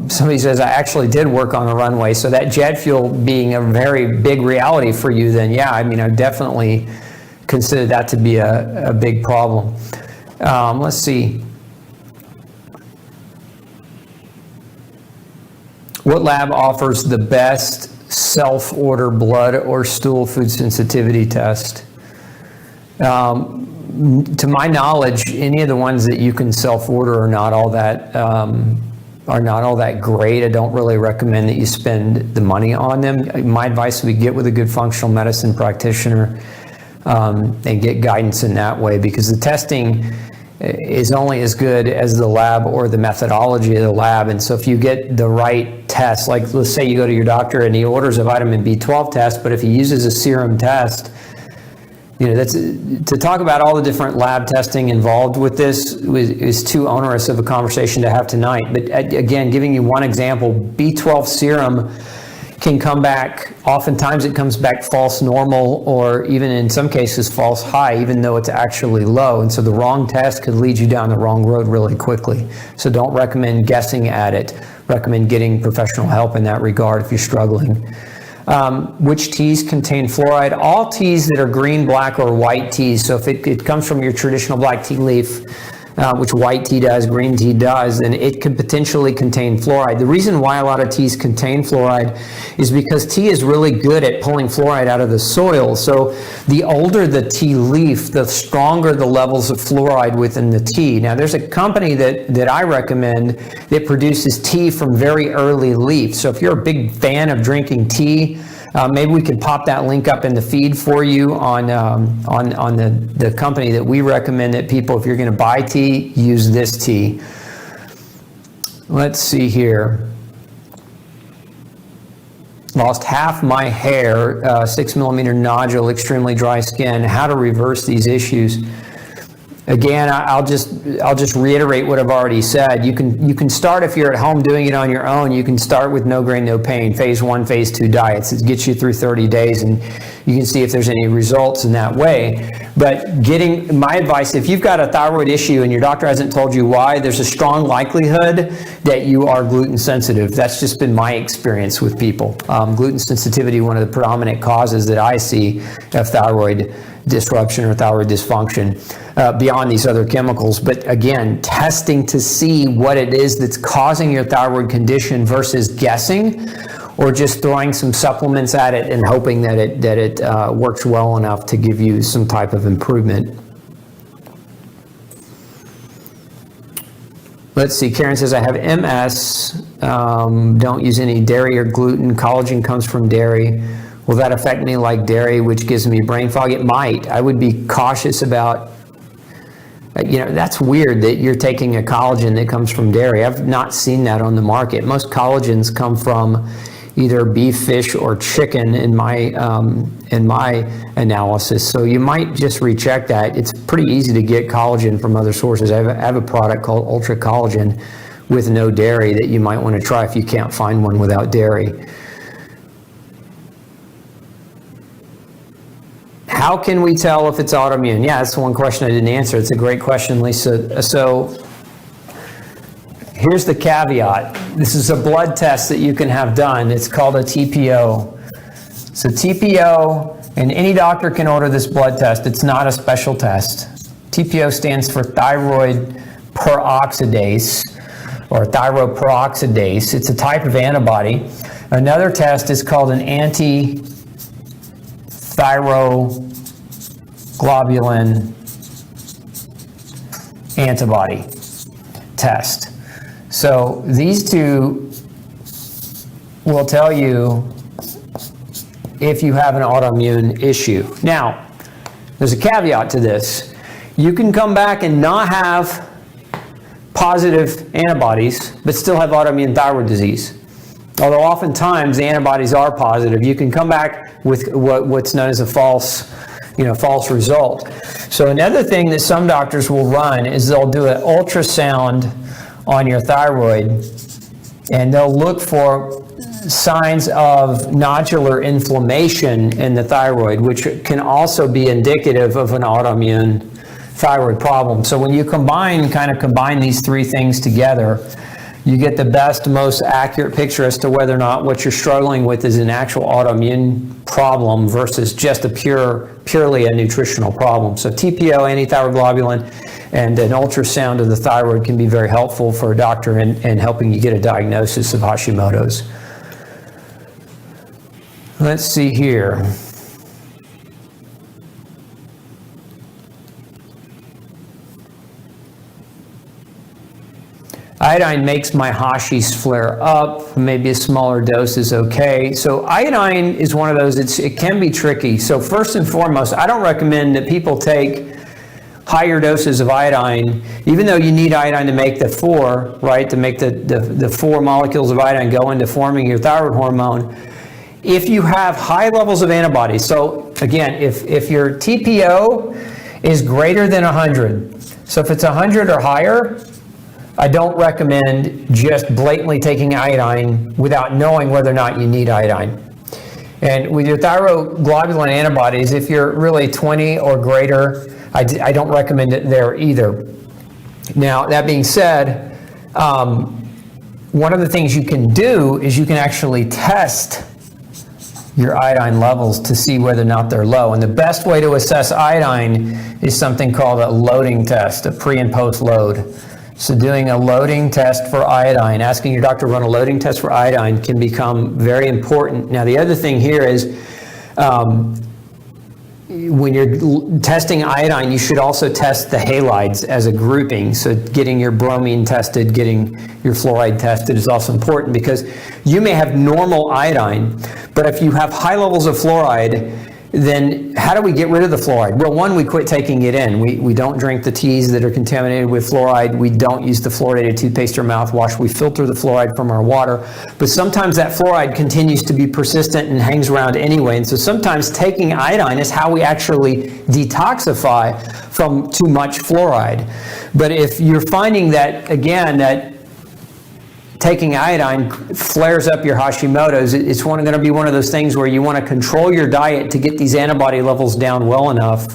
Somebody says, I actually did work on a runway. So that jet fuel being a very big reality for you, then yeah, I mean, I definitely consider that to be a big problem. Let's see. What lab offers the best self-order blood or stool food sensitivity test? To my knowledge, any of the ones that you can self-order are not all that great. I don't really recommend that you spend the money on them. My advice would be get with a good functional medicine practitioner and get guidance in that way, because the testing is only as good as the lab or the methodology of the lab. And so if you get the right test, like let's say you go to your doctor and he orders a vitamin B12 test, but if he uses a serum test, that's to talk about all the different lab testing involved with this is too onerous of a conversation to have tonight. But again, giving you one example, B12 serum can come back, oftentimes it comes back false normal, or even in some cases false high, even though it's actually low. And so the wrong test could lead you down the wrong road really quickly. So don't recommend guessing at it. Recommend getting professional help in that regard if you're struggling. Which teas contain fluoride? All teas that are green, black, or white teas. So if it comes from your traditional black tea leaf, which white tea does, green tea does, then it could potentially contain fluoride. The reason why a lot of teas contain fluoride is because tea is really good at pulling fluoride out of the soil. So the older the tea leaf, the stronger the levels of fluoride within the tea. Now there's a company that I recommend that produces tea from very early leaf. So if you're a big fan of drinking tea, maybe we could pop that link up in the feed for you on the company that we recommend that people, if you're going to buy tea, use this tea. Let's see here. Lost half my hair, 6mm nodule, extremely dry skin. How to reverse these issues? Again, I'll just reiterate what I've already said. You can start, if you're at home doing it on your own, you can start with no grain, no pain, phase 1, phase 2 diets. It gets you through 30 days, and you can see if there's any results in that way. But my advice, if you've got a thyroid issue and your doctor hasn't told you why, there's a strong likelihood that you are gluten sensitive. That's just been my experience with people. Gluten sensitivity, one of the predominant causes that I see of thyroid disruption or thyroid dysfunction, beyond these other chemicals. But again, testing to see what it is that's causing your thyroid condition versus guessing or just throwing some supplements at it and hoping that it works well enough to give you some type of improvement. Let's see, Karen says, I have MS, don't use any dairy or gluten, collagen comes from dairy. Will that affect me like dairy, which gives me brain fog? It might. I would be cautious about, that's weird that you're taking a collagen that comes from dairy. I've not seen that on the market. Most collagens come from either beef, fish, or chicken in my analysis. So you might just recheck that. It's pretty easy to get collagen from other sources. I have a product called Ultra Collagen with no dairy that you might want to try if you can't find one without dairy. How can we tell if it's autoimmune? Yeah, that's the one question I didn't answer. It's a great question, Lisa. So here's the caveat. This is a blood test that you can have done. It's called a TPO. So TPO, and any doctor can order this blood test. It's not a special test. TPO stands for thyroid peroxidase or thyroperoxidase. It's a type of antibody. Another test is called an Thyroglobulin antibody test. So these two will tell you if you have an autoimmune issue. Now, there's a caveat to this. You can come back and not have positive antibodies, but still have autoimmune thyroid disease. Although oftentimes the antibodies are positive, you can come back with what's known as a false result. So another thing that some doctors will run is they'll do an ultrasound on your thyroid, and they'll look for signs of nodular inflammation in the thyroid, which can also be indicative of an autoimmune thyroid problem. So when you combine these three things together, you get the best, most accurate picture as to whether or not what you're struggling with is an actual autoimmune problem versus just purely a nutritional problem. So TPO, antithyroglobulin, and an ultrasound of the thyroid can be very helpful for a doctor in helping you get a diagnosis of Hashimoto's. Let's see here. Iodine makes my Hashis flare up. Maybe a smaller dose is okay. So iodine is one of those, it can be tricky. So first and foremost, I don't recommend that people take higher doses of iodine, even though you need iodine to make the four, right? To make the 4 molecules of iodine go into forming your thyroid hormone. If you have high levels of antibodies, so again, if your TPO is greater than 100, so if it's 100 or higher, I don't recommend just blatantly taking iodine without knowing whether or not you need iodine. And with your thyroglobulin antibodies, if you're really 20 or greater, I don't recommend it there either. Now, that being said, one of the things you can do is you can actually test your iodine levels to see whether or not they're low. And the best way to assess iodine is something called a loading test, a pre and post load. So doing a loading test for iodine, asking your doctor to run a loading test for iodine can become very important. Now the other thing here is, when you're testing iodine, you should also test the halides as a grouping. So getting your bromine tested, getting your fluoride tested is also important, because you may have normal iodine, but if you have high levels of fluoride, then how do we get rid of the fluoride? Well, one, we quit taking it in. We don't drink the teas that are contaminated with fluoride. We don't use the fluoridated toothpaste or mouthwash. We filter the fluoride from our water. But sometimes that fluoride continues to be persistent and hangs around anyway. And so sometimes taking iodine is how we actually detoxify from too much fluoride. But if you're finding that, again, that taking iodine flares up your Hashimoto's, it's going to be one of those things where you want to control your diet to get these antibody levels down well enough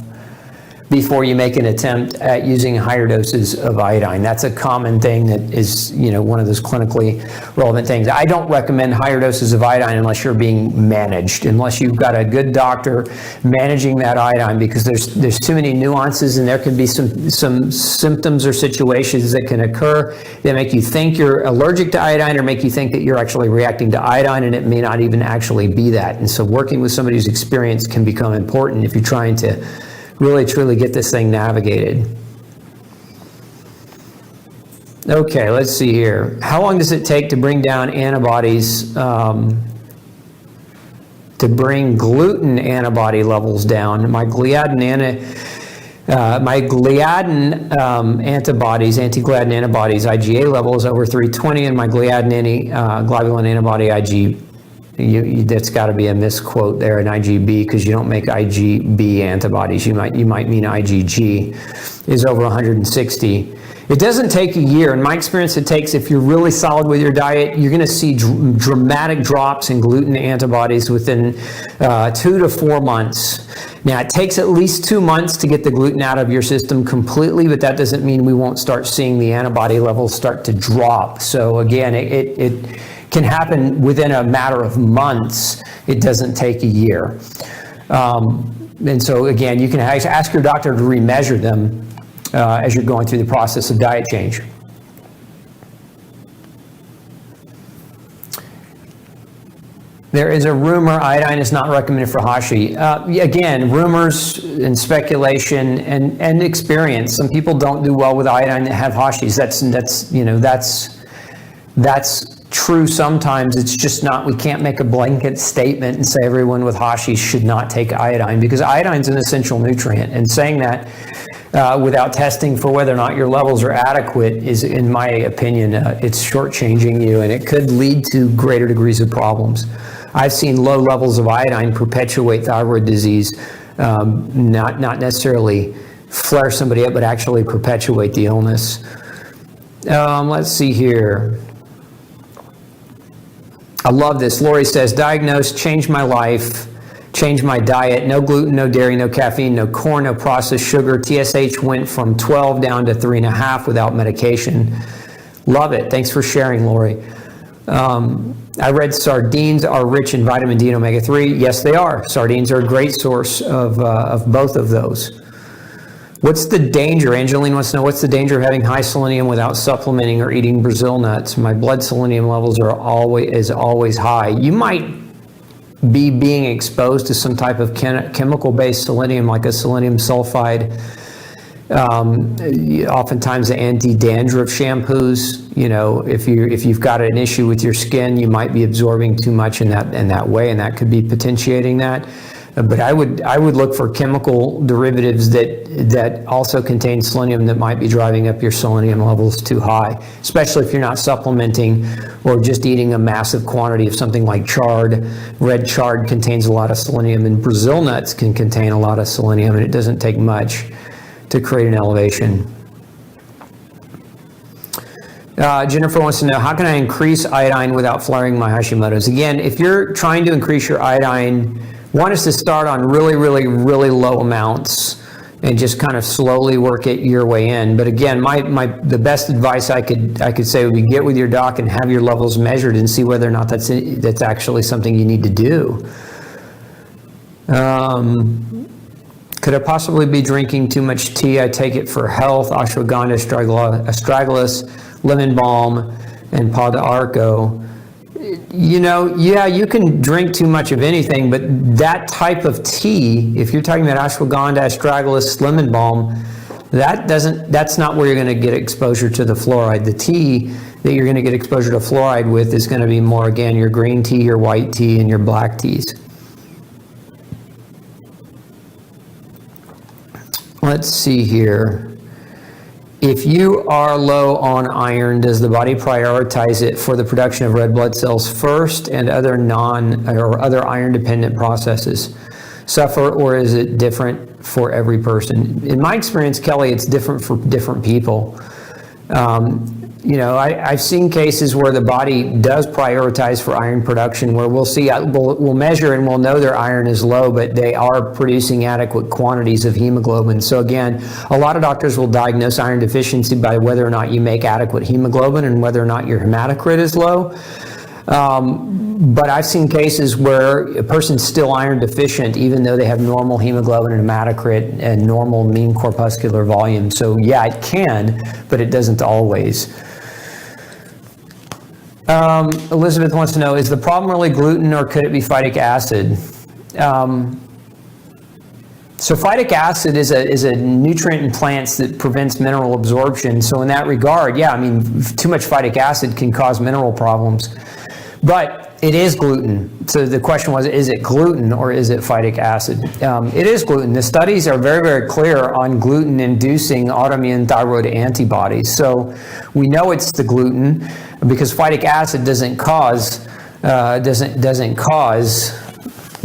before you make an attempt at using higher doses of iodine. That's a common thing that is, one of those clinically relevant things. I don't recommend higher doses of iodine unless you're being managed, unless you've got a good doctor managing that iodine, because there's too many nuances, and there can be some symptoms or situations that can occur that make you think you're allergic to iodine, or make you think that you're actually reacting to iodine, and it may not even actually be that. And so working with somebody who's experienced can become important if you're trying to really truly get this thing navigated. Okay, let's see here. How long does it take to bring down antibodies, to bring gluten antibody levels down? My gliadin antibodies, anti-gliadin antibodies, IgA level is over 320, and my gliadin globulin antibody IG, that's got to be a misquote there, an IgB, because you don't make IgB antibodies. You might mean IgG, is over 160. It doesn't take a year. In my experience, it takes, if you're really solid with your diet, you're going to see dramatic drops in gluten antibodies within 2 to 4 months. Now, it takes at least 2 months to get the gluten out of your system completely, but that doesn't mean we won't start seeing the antibody levels start to drop. So again, it can happen within a matter of months. It doesn't take a year. And so again, you can ask your doctor to remeasure them as you're going through the process of diet change. There is a rumor iodine is not recommended for Hashi. Again, rumors and speculation and experience. Some people don't do well with iodine that have Hashis. That's true sometimes. It's just not, we can't make a blanket statement and say everyone with Hashis should not take iodine, because iodine is an essential nutrient, and saying that without testing for whether or not your levels are adequate is, in my opinion, it's shortchanging you, and it could lead to greater degrees of problems. I've seen low levels of iodine perpetuate thyroid disease, not necessarily flare somebody up, but actually perpetuate the illness. Let's see here. I love this. Lori says, diagnosed, changed my life, changed my diet, no gluten, no dairy, no caffeine, no corn, no processed sugar. TSH went from 12 down to 3.5 without medication. Love it. Thanks for sharing, Lori. I read sardines are rich in vitamin D and omega-3. Yes, they are. Sardines are a great source of both of those. What's the danger? Angeline wants to know, what's the danger of having high selenium without supplementing or eating Brazil nuts? My blood selenium levels are always high. You might be being exposed to some type of chemical-based selenium, like a selenium sulfide. Oftentimes the anti-dandruff shampoos, if you've got an issue with your skin, you might be absorbing too much in that way, and that could be potentiating that. But I would look for chemical derivatives that also contain selenium that might be driving up your selenium levels too high, especially if you're not supplementing or just eating a massive quantity of something like chard. Red chard contains a lot of selenium, and Brazil nuts can contain a lot of selenium, and it doesn't take much to create an elevation. Jennifer wants to know, how can I increase iodine without flaring my Hashimoto's? Again, if you're trying to increase your iodine, one is to start on really, really, really low amounts and just kind of slowly work it your way in. But again, the best advice I could say would be get with your doc and have your levels measured and see whether or not that's actually something you need to do. Could I possibly be drinking too much tea? I take it for health. Ashwagandha, astragalus, lemon balm, and pau d'arco. You know, yeah, you can drink too much of anything, but that type of tea, if you're talking about ashwagandha, astragalus, lemon balm, that's not where you're going to get exposure to the fluoride. The tea that you're going to get exposure to fluoride with is going to be more, again, your green tea, your white tea, and your black teas. Let's see here. If you are low on iron, does the body prioritize it for the production of red blood cells first and other other iron-dependent processes suffer, or is it different for every person? In my experience, Kelly, it's different for different people. You know, I've seen cases where the body does prioritize for iron production, where we'll measure and we'll know their iron is low, but they are producing adequate quantities of hemoglobin. So again, a lot of doctors will diagnose iron deficiency by whether or not you make adequate hemoglobin and whether or not your hematocrit is low. But I've seen cases where a person's still iron deficient even though they have normal hemoglobin and hematocrit and normal mean corpuscular volume. So yeah, it can, but it doesn't always. Elizabeth wants to know, is the problem really gluten or could it be phytic acid? So phytic acid is a nutrient in plants that prevents mineral absorption. So in that regard, yeah, I mean, too much phytic acid can cause mineral problems. But it is gluten. So the question was, is it gluten or is it phytic acid? It is gluten. The studies are very, very clear on gluten-inducing autoimmune thyroid antibodies. So we know it's the gluten because phytic acid doesn't cause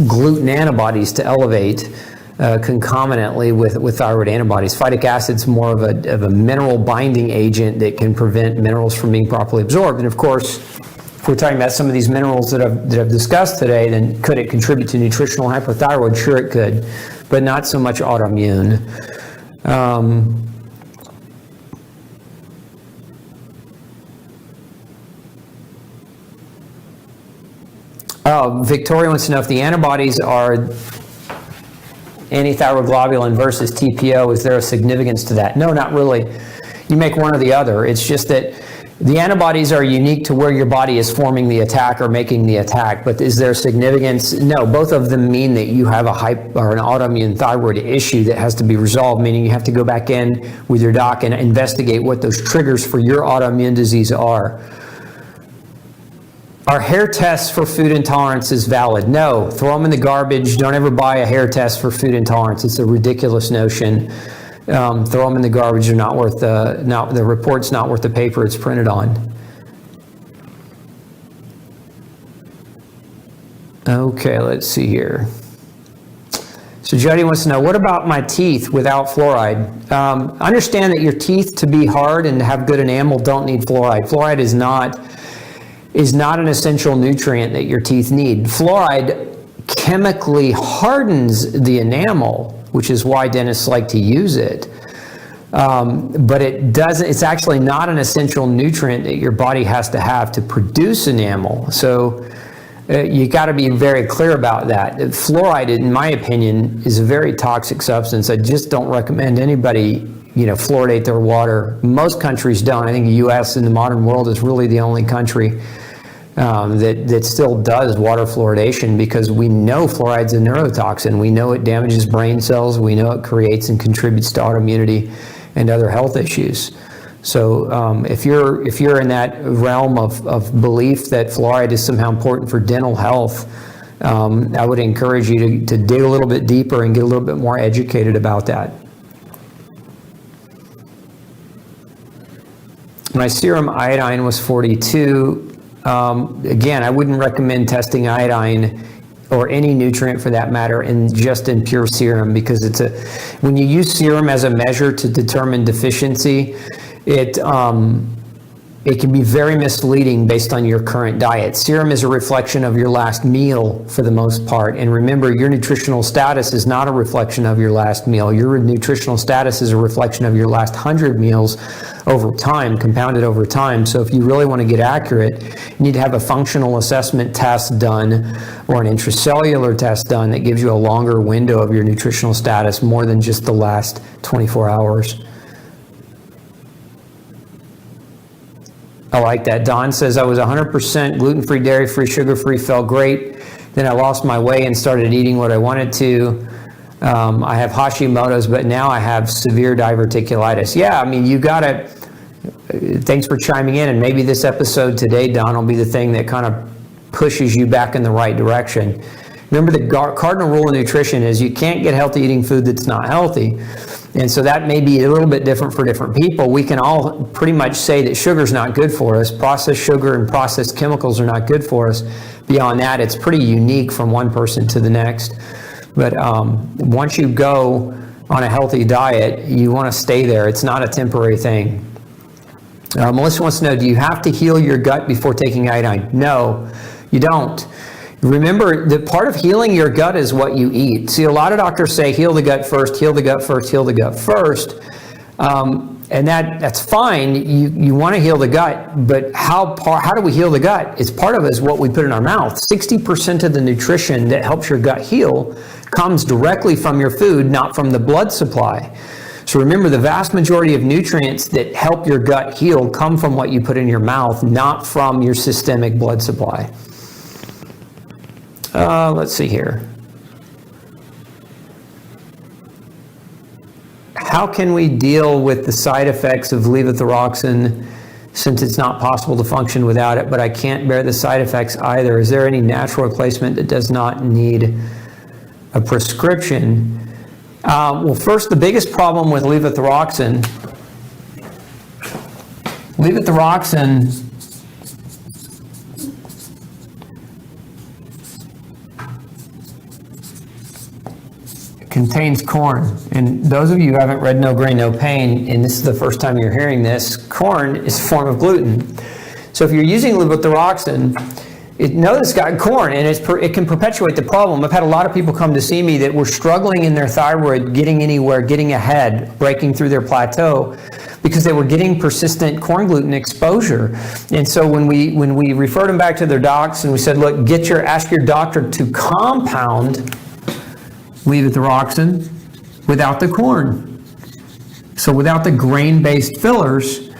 gluten antibodies to elevate concomitantly with thyroid antibodies. Phytic acid is more of a mineral binding agent that can prevent minerals from being properly absorbed. And of course, if we're talking about some of these minerals that I've discussed today, then could it contribute to nutritional hypothyroid? Sure it could, but not so much autoimmune. Victoria wants to know if the antibodies are antithyroglobulin versus TPO, is there a significance to that? No, not really. You make one or the other. It's just that the antibodies are unique to where your body is forming the attack or making the attack, but is there significance? No, both of them mean that you have an autoimmune thyroid issue that has to be resolved, meaning you have to go back in with your doc and investigate what those triggers for your autoimmune disease are. Are hair tests for food intolerance is valid? No, throw them in the garbage. Don't ever buy a hair test for food intolerance. It's a ridiculous notion. Throw them in the garbage. They're not worth the report's not worth the paper it's printed on. Okay, let's see here. So Jody wants to know, what about my teeth without fluoride? Understand that your teeth, to be hard and to have good enamel, don't need fluoride. Fluoride is not an essential nutrient that your teeth need. Fluoride chemically hardens the enamel, which is why dentists like to use it. But it's actually not an essential nutrient that your body has to have to produce enamel. So you got to be very clear about that. Fluoride, in my opinion, is a very toxic substance. I just don't recommend anybody, fluoridate their water. Most countries don't. I think the U.S. in the modern world is really the only country that still does water fluoridation, because we know fluoride's a neurotoxin. We know it damages brain cells. We know it creates and contributes to autoimmunity and other health issues. So if you're in that realm of belief that fluoride is somehow important for dental health, I would encourage you to dig a little bit deeper and get a little bit more educated about that. My serum iodine was 42. Again, I wouldn't recommend testing iodine or any nutrient for that matter just in pure serum, because when you use serum as a measure to determine deficiency, it can be very misleading based on your current diet. Serum is a reflection of your last meal for the most part. And remember, your nutritional status is not a reflection of your last meal. Your nutritional status is a reflection of your last 100 meals over time, compounded over time. So if you really want to get accurate, you need to have a functional assessment test done or an intracellular test done that gives you a longer window of your nutritional status, more than just the last 24 hours. I like that. Don says, I was 100% gluten-free, dairy-free, sugar-free, felt great. Then I lost my way and started eating what I wanted to. I have Hashimoto's, but now I have severe diverticulitis. Yeah, I mean, you got to, thanks for chiming in, and maybe this episode today, Don, will be the thing that kind of pushes you back in the right direction. Remember, the cardinal rule of nutrition is you can't get healthy eating food that's not healthy. And so that may be a little bit different for different people. We can all pretty much say that sugar is not good for us. Processed sugar and processed chemicals are not good for us. Beyond that, it's pretty unique from one person to the next. But once you go on a healthy diet, you want to stay there. It's not a temporary thing. Melissa wants to know, do you have to heal your gut before taking iodine? No, you don't. Remember, the part of healing your gut is what you eat. See, a lot of doctors say heal the gut first, heal the gut first, heal the gut first. And that's fine. You want to heal the gut, but how do we heal the gut? It's part of it is what we put in our mouth. 60% of the nutrition that helps your gut heal comes directly from your food, not from the blood supply. So remember, the vast majority of nutrients that help your gut heal come from what you put in your mouth, not from your systemic blood supply. Let's see here. How can we deal with the side effects of levothyroxine, since it's not possible to function without it, but I can't bear the side effects either? Is there any natural replacement that does not need a prescription? Well, first, the biggest problem with levothyroxine contains corn. And those of you who haven't read No Grain, No Pain, and this is the first time you're hearing this, corn is a form of gluten. So if you're using levothyroxine, it's got corn, and it can perpetuate the problem. I've had a lot of people come to see me that were struggling in their thyroid, getting anywhere, getting ahead, breaking through their plateau, because they were getting persistent corn gluten exposure. And so when we referred them back to their docs and we said, look, ask your doctor to compound levothyroxine without the corn. So without the grain-based fillers,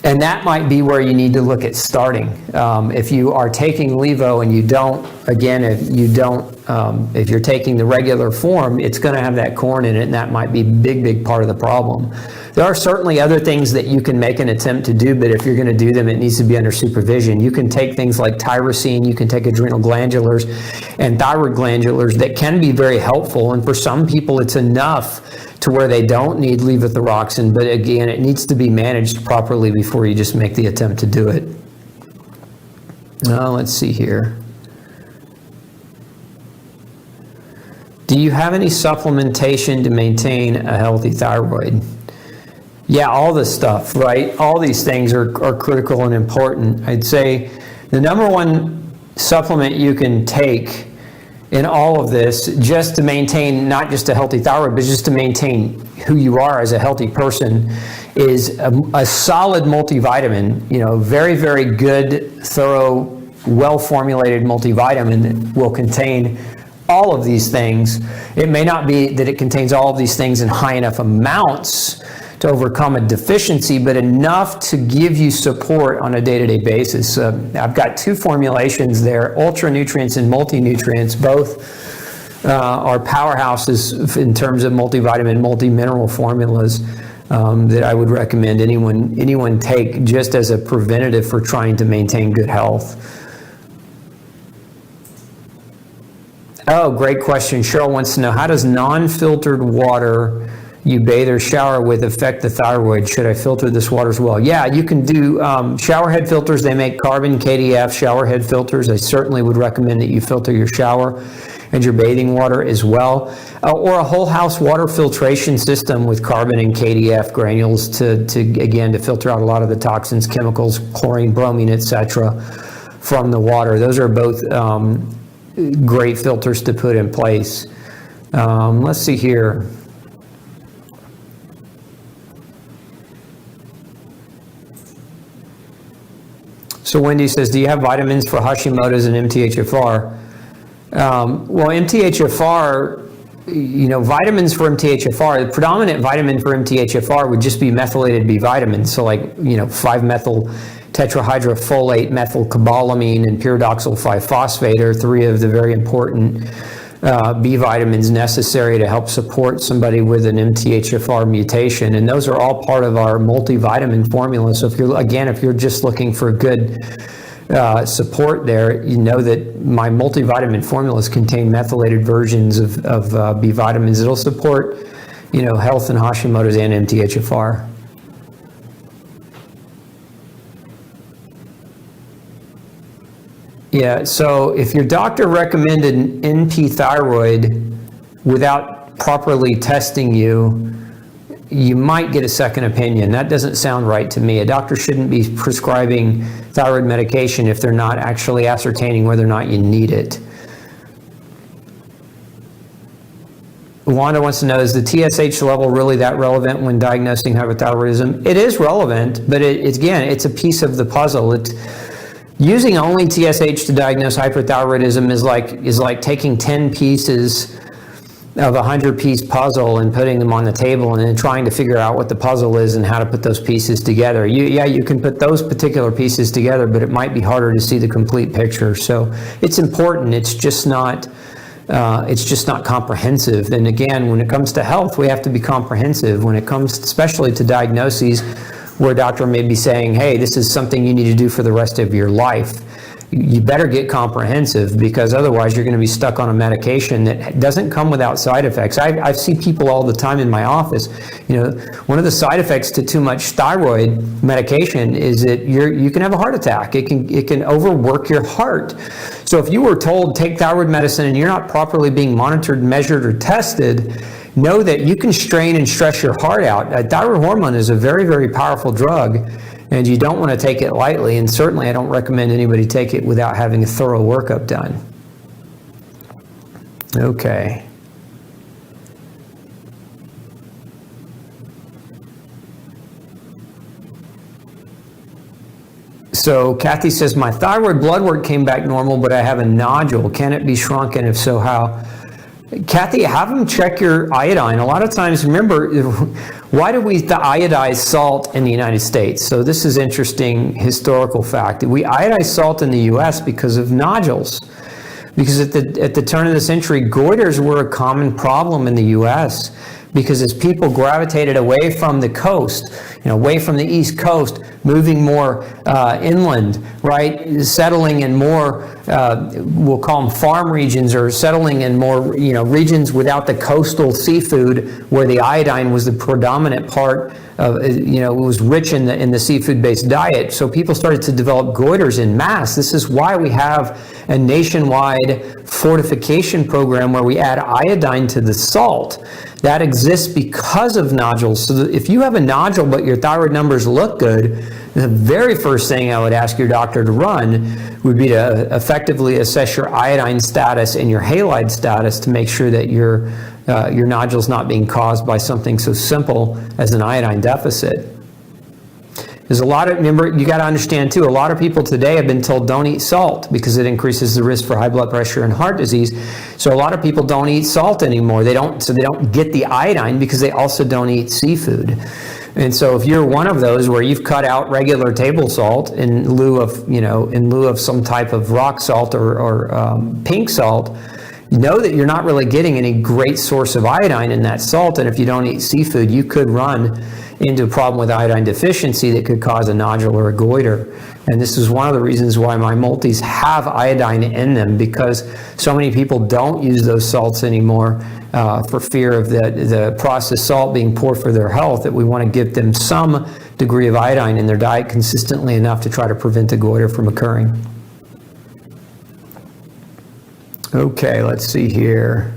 and that might be where you need to look at starting. If you are taking Levo and you don't, again, if you're taking the regular form, it's going to have that corn in it, and that might be a big part of the problem. There are certainly other things that you can make an attempt to do, but if you're going to do them, it needs to be under supervision. You can take things like tyrosine, you can take adrenal glandulars and thyroid glandulars that can be very helpful, and for some people it's enough to where they don't need levothyroxine, but again, it needs to be managed properly before you just make the attempt to do it. Now, let's see here. Do you have any supplementation to maintain a healthy thyroid? Yeah, all this stuff, right? All these things are critical and important. I'd say the number one supplement you can take in all of this, just to maintain not just a healthy thyroid, but just to maintain who you are as a healthy person, is a solid multivitamin. Very good, thorough, well-formulated multivitamin that will contain all of these things. It may not be that it contains all of these things in high enough amounts to overcome a deficiency, but enough to give you support on a day-to-day basis. I've got two formulations there, ultra nutrients and multi-nutrients. Both are powerhouses in terms of multivitamin, multi-mineral formulas that I would recommend anyone take just as a preventative for trying to maintain good health. Oh, great question. Cheryl wants to know, how does non-filtered water you bathe or shower with affect the thyroid? Should I filter this water as well? Yeah, you can do shower head filters. They make carbon KDF shower head filters. I certainly would recommend that you filter your shower. and your bathing water as well, or a whole house water filtration system with carbon and KDF granules to filter out a lot of the toxins, chemicals, chlorine, bromine, etc. from the water. Those are both great filters to put in place. Let's see here. So Wendy says, do you have vitamins for Hashimoto's and MTHFR? Well, MTHFR, vitamins for MTHFR, the predominant vitamin for MTHFR would just be methylated B vitamins. So 5-methyl tetrahydrofolate, methylcobalamin, and pyridoxal 5-phosphate are 3 of the very important B vitamins necessary to help support somebody with an MTHFR mutation, and those are all part of our multivitamin formula. So if you're just looking for good support there, you know that my multivitamin formulas contain methylated versions of B vitamins. It'll support, health in Hashimoto's and MTHFR. Yeah, so if your doctor recommended NP thyroid without properly testing you, you might get a second opinion. That doesn't sound right to me. A doctor shouldn't be prescribing thyroid medication if they're not actually ascertaining whether or not you need it. Wanda wants to know, is the TSH level really that relevant when diagnosing hypothyroidism? It is relevant, but it's a piece of the puzzle. Using only TSH to diagnose hypothyroidism is like taking 10 pieces of a 100-piece puzzle and putting them on the table and then trying to figure out what the puzzle is and how to put those pieces together. You can put those particular pieces together, but it might be harder to see the complete picture. So it's important. It's just not comprehensive. And again, when it comes to health, we have to be comprehensive. When it comes especially to diagnoses, where a doctor may be saying, hey, this is something you need to do for the rest of your life, you better get comprehensive, because otherwise you're going to be stuck on a medication that doesn't come without side effects. I see people all the time in my office. One of the side effects to too much thyroid medication is that you can have a heart attack. It can overwork your heart. So if you were told take thyroid medicine and you're not properly being monitored, measured, or tested, know that you can strain and stress your heart out. Thyroid hormone is a very, very powerful drug, and you don't want to take it lightly, and certainly I don't recommend anybody take it without having a thorough workup done. Okay. So Kathy says, my thyroid blood work came back normal, but I have a nodule. Can it be shrunken? If so, how? Kathy, have them check your iodine. A lot of times, remember, why do we iodize salt in the United States? So this is interesting historical fact. We iodize salt in the U.S. because of nodules. Because at the turn of the century, goiters were a common problem in the U.S. because as people gravitated away from the coast, away from the East Coast, moving more inland, right? Settling in more, we'll call them farm regions, or settling in more, regions without the coastal seafood, where the iodine was the predominant part of, it was rich in the seafood-based diet. So people started to develop goiters in mass. This is why we have a nationwide fortification program where we add iodine to the salt. That exists because of nodules. So if you have a nodule but your thyroid numbers look good, the very first thing I would ask your doctor to run would be to effectively assess your iodine status and your halide status to make sure that your nodule's not being caused by something so simple as an iodine deficit. There's remember, you got to understand too, a lot of people today have been told don't eat salt because it increases the risk for high blood pressure and heart disease. So a lot of people don't eat salt anymore. They don't get the iodine because they also don't eat seafood. And so if you're one of those where you've cut out regular table salt in lieu of some type of rock salt or pink salt, know that you're not really getting any great source of iodine in that salt. And if you don't eat seafood, you could run into a problem with iodine deficiency that could cause a nodule or a goiter. And this is one of the reasons why my multis have iodine in them, because so many people don't use those salts anymore for fear of the processed salt being poor for their health, that we want to give them some degree of iodine in their diet consistently enough to try to prevent the goiter from occurring. Okay, let's see here.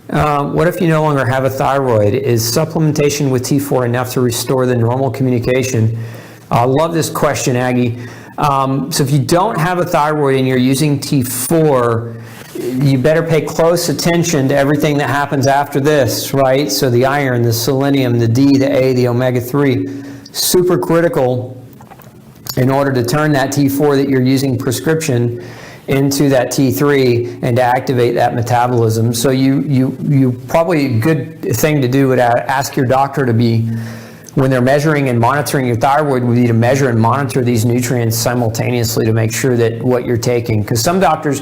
What if you no longer have a thyroid? Is supplementation with T4 enough to restore the normal communication? I love this question, Aggie. So if you don't have a thyroid and you're using T4, you better pay close attention to everything that happens after this, right? So the iron, the selenium, the D, the A, the omega-3, super critical in order to turn that T4 that you're using prescription into that T3 and to activate that metabolism. So you probably a good thing to do would ask your doctor to be, when they're measuring and monitoring your thyroid, would be to measure and monitor these nutrients simultaneously to make sure that what you're taking. Because some doctors,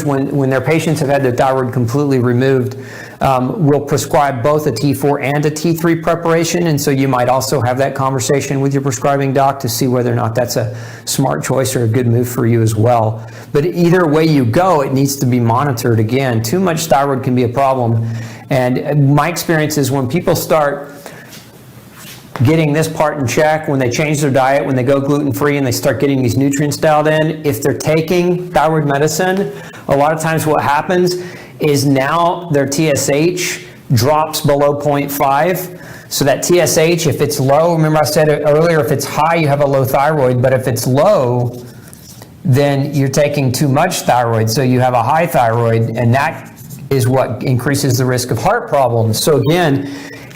when their patients have had their thyroid completely removed, will prescribe both a T4 and a T3 preparation, and so you might also have that conversation with your prescribing doc to see whether or not that's a smart choice or a good move for you as well. But either way you go, it needs to be monitored. Again, too much thyroid can be a problem. And my experience is when people start getting this part in check, when they change their diet, when they go gluten-free and they start getting these nutrients dialed in, if they're taking thyroid medicine, a lot of times what happens is now their TSH drops below 0.5. So that TSH, if it's low, remember I said earlier, if it's high, you have a low thyroid, but if it's low, then you're taking too much thyroid, so you have a high thyroid, and that is what increases the risk of heart problems. So again,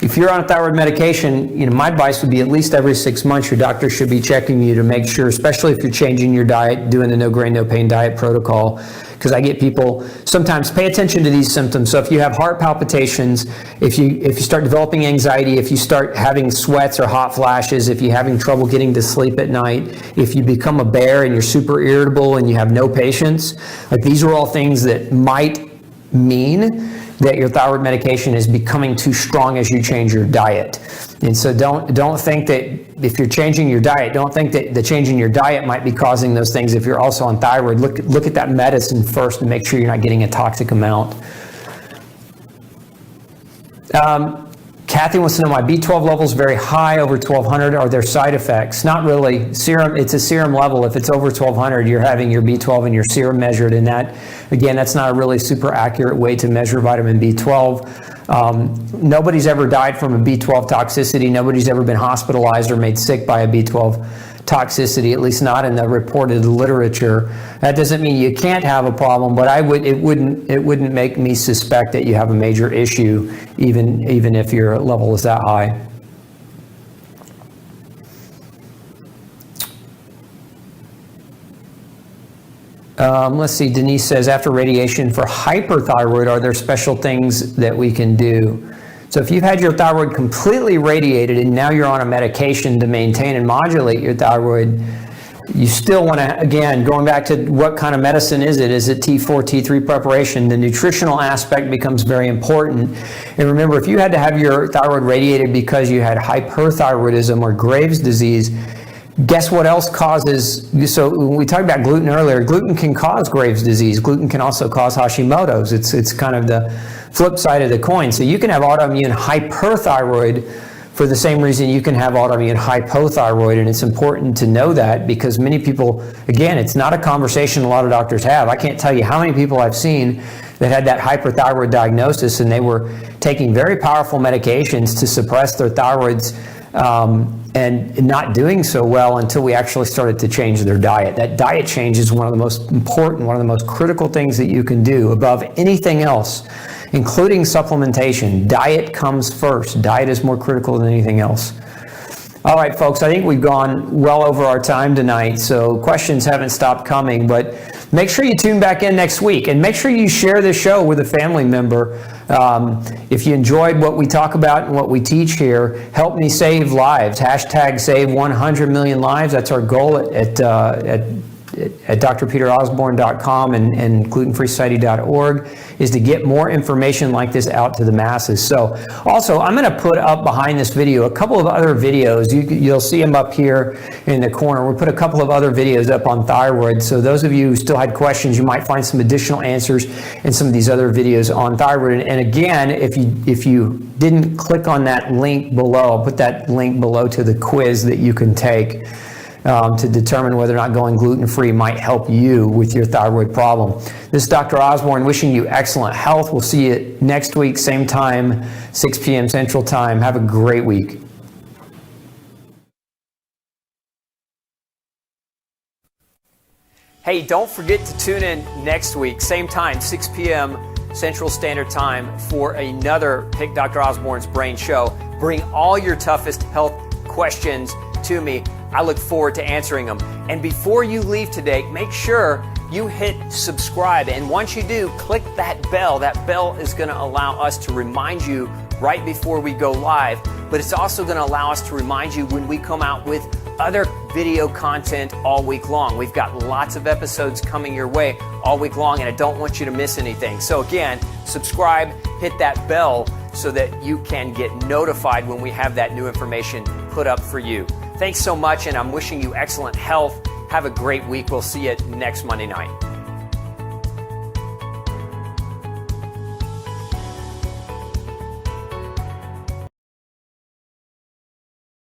if you're on a thyroid medication, my advice would be at least every 6 months your doctor should be checking you to make sure, especially if you're changing your diet, doing the no grain, no pain diet protocol, because I get people sometimes pay attention to these symptoms. So if you have heart palpitations, if you start developing anxiety, if you start having sweats or hot flashes, if you're having trouble getting to sleep at night, if you become a bear and you're super irritable and you have no patience, like these are all things that might mean that your thyroid medication is becoming too strong as you change your diet. And so don't think that if you're changing your diet, don't think that the change in your diet might be causing those things. If you're also on thyroid, look at that medicine first and make sure you're not getting a toxic amount. Kathy wants to know, my B12 level is very high, over 1200. Are there side effects? Not really. Serum, it's a serum level. If it's over 1200, you're having your B12 and your serum measured, and that, again, that's not a really super accurate way to measure vitamin B12. Nobody's ever died from a B12 toxicity. Nobody's ever been hospitalized or made sick by a B12 toxicity, at least not in the reported literature. That doesn't mean you can't have a problem, but it wouldn't make me suspect that you have a major issue, even if your level is that high. Let's see, Denise says, after radiation for hyperthyroid, are there special things that we can do? So if you've had your thyroid completely radiated and now you're on a medication to maintain and modulate your thyroid, you still want to, again, going back to what kind of medicine is it? Is it T4, T3 preparation? The nutritional aspect becomes very important. And remember, if you had to have your thyroid radiated because you had hyperthyroidism or Graves' disease, guess what else causes, so when we talked about gluten earlier, gluten can cause Graves' disease. Gluten can also cause Hashimoto's. It's kind of the flip side of the coin. So you can have autoimmune hyperthyroid for the same reason you can have autoimmune hypothyroid, and it's important to know that because many people, again, it's not a conversation a lot of doctors have. I can't tell you how many people I've seen that had that hyperthyroid diagnosis and they were taking very powerful medications to suppress their thyroids and not doing so well until we actually started to change their diet. That diet change is one of the most important, one of the most critical things that you can do above anything else, including supplementation. Diet comes first. Diet is more critical than anything else. All right, folks, I think we've gone well over our time tonight, so questions haven't stopped coming, but make sure you tune back in next week, and make sure you share this show with a family member. If you enjoyed what we talk about and what we teach here, help me save lives. Hashtag save 100 million lives. That's our goal at drpeterosborne.com and glutenfreesociety.org, is to get more information like this out to the masses. So also, I'm going to put up behind this video a couple of other videos. You'll see them up here in the corner. We'll put a couple of other videos up on thyroid. So those of you who still had questions, you might find some additional answers in some of these other videos on thyroid. And again, if you didn't click on that link below, I'll put that link below to the quiz that you can take. to determine whether or not going gluten-free might help you with your thyroid problem. This is Dr. Osborne wishing you excellent health. We'll see you next week, same time, 6 p.m. Central Time. Have a great week. Hey, don't forget to tune in next week, same time, 6 p.m. Central Standard Time for another Pick Dr. Osborne's Brain show. Bring all your toughest health questions to me. I look forward to answering them. And before you leave today, make sure you hit subscribe. And once you do, click that bell. That bell is going to allow us to remind you right before we go live. But it's also going to allow us to remind you when we come out with other video content all week long. We've got lots of episodes coming your way all week long, and I don't want you to miss anything. So again, subscribe, hit that bell so that you can get notified when we have that new information put up for you. Thanks so much, and I'm wishing you excellent health. Have a great week. We'll see you next Monday night.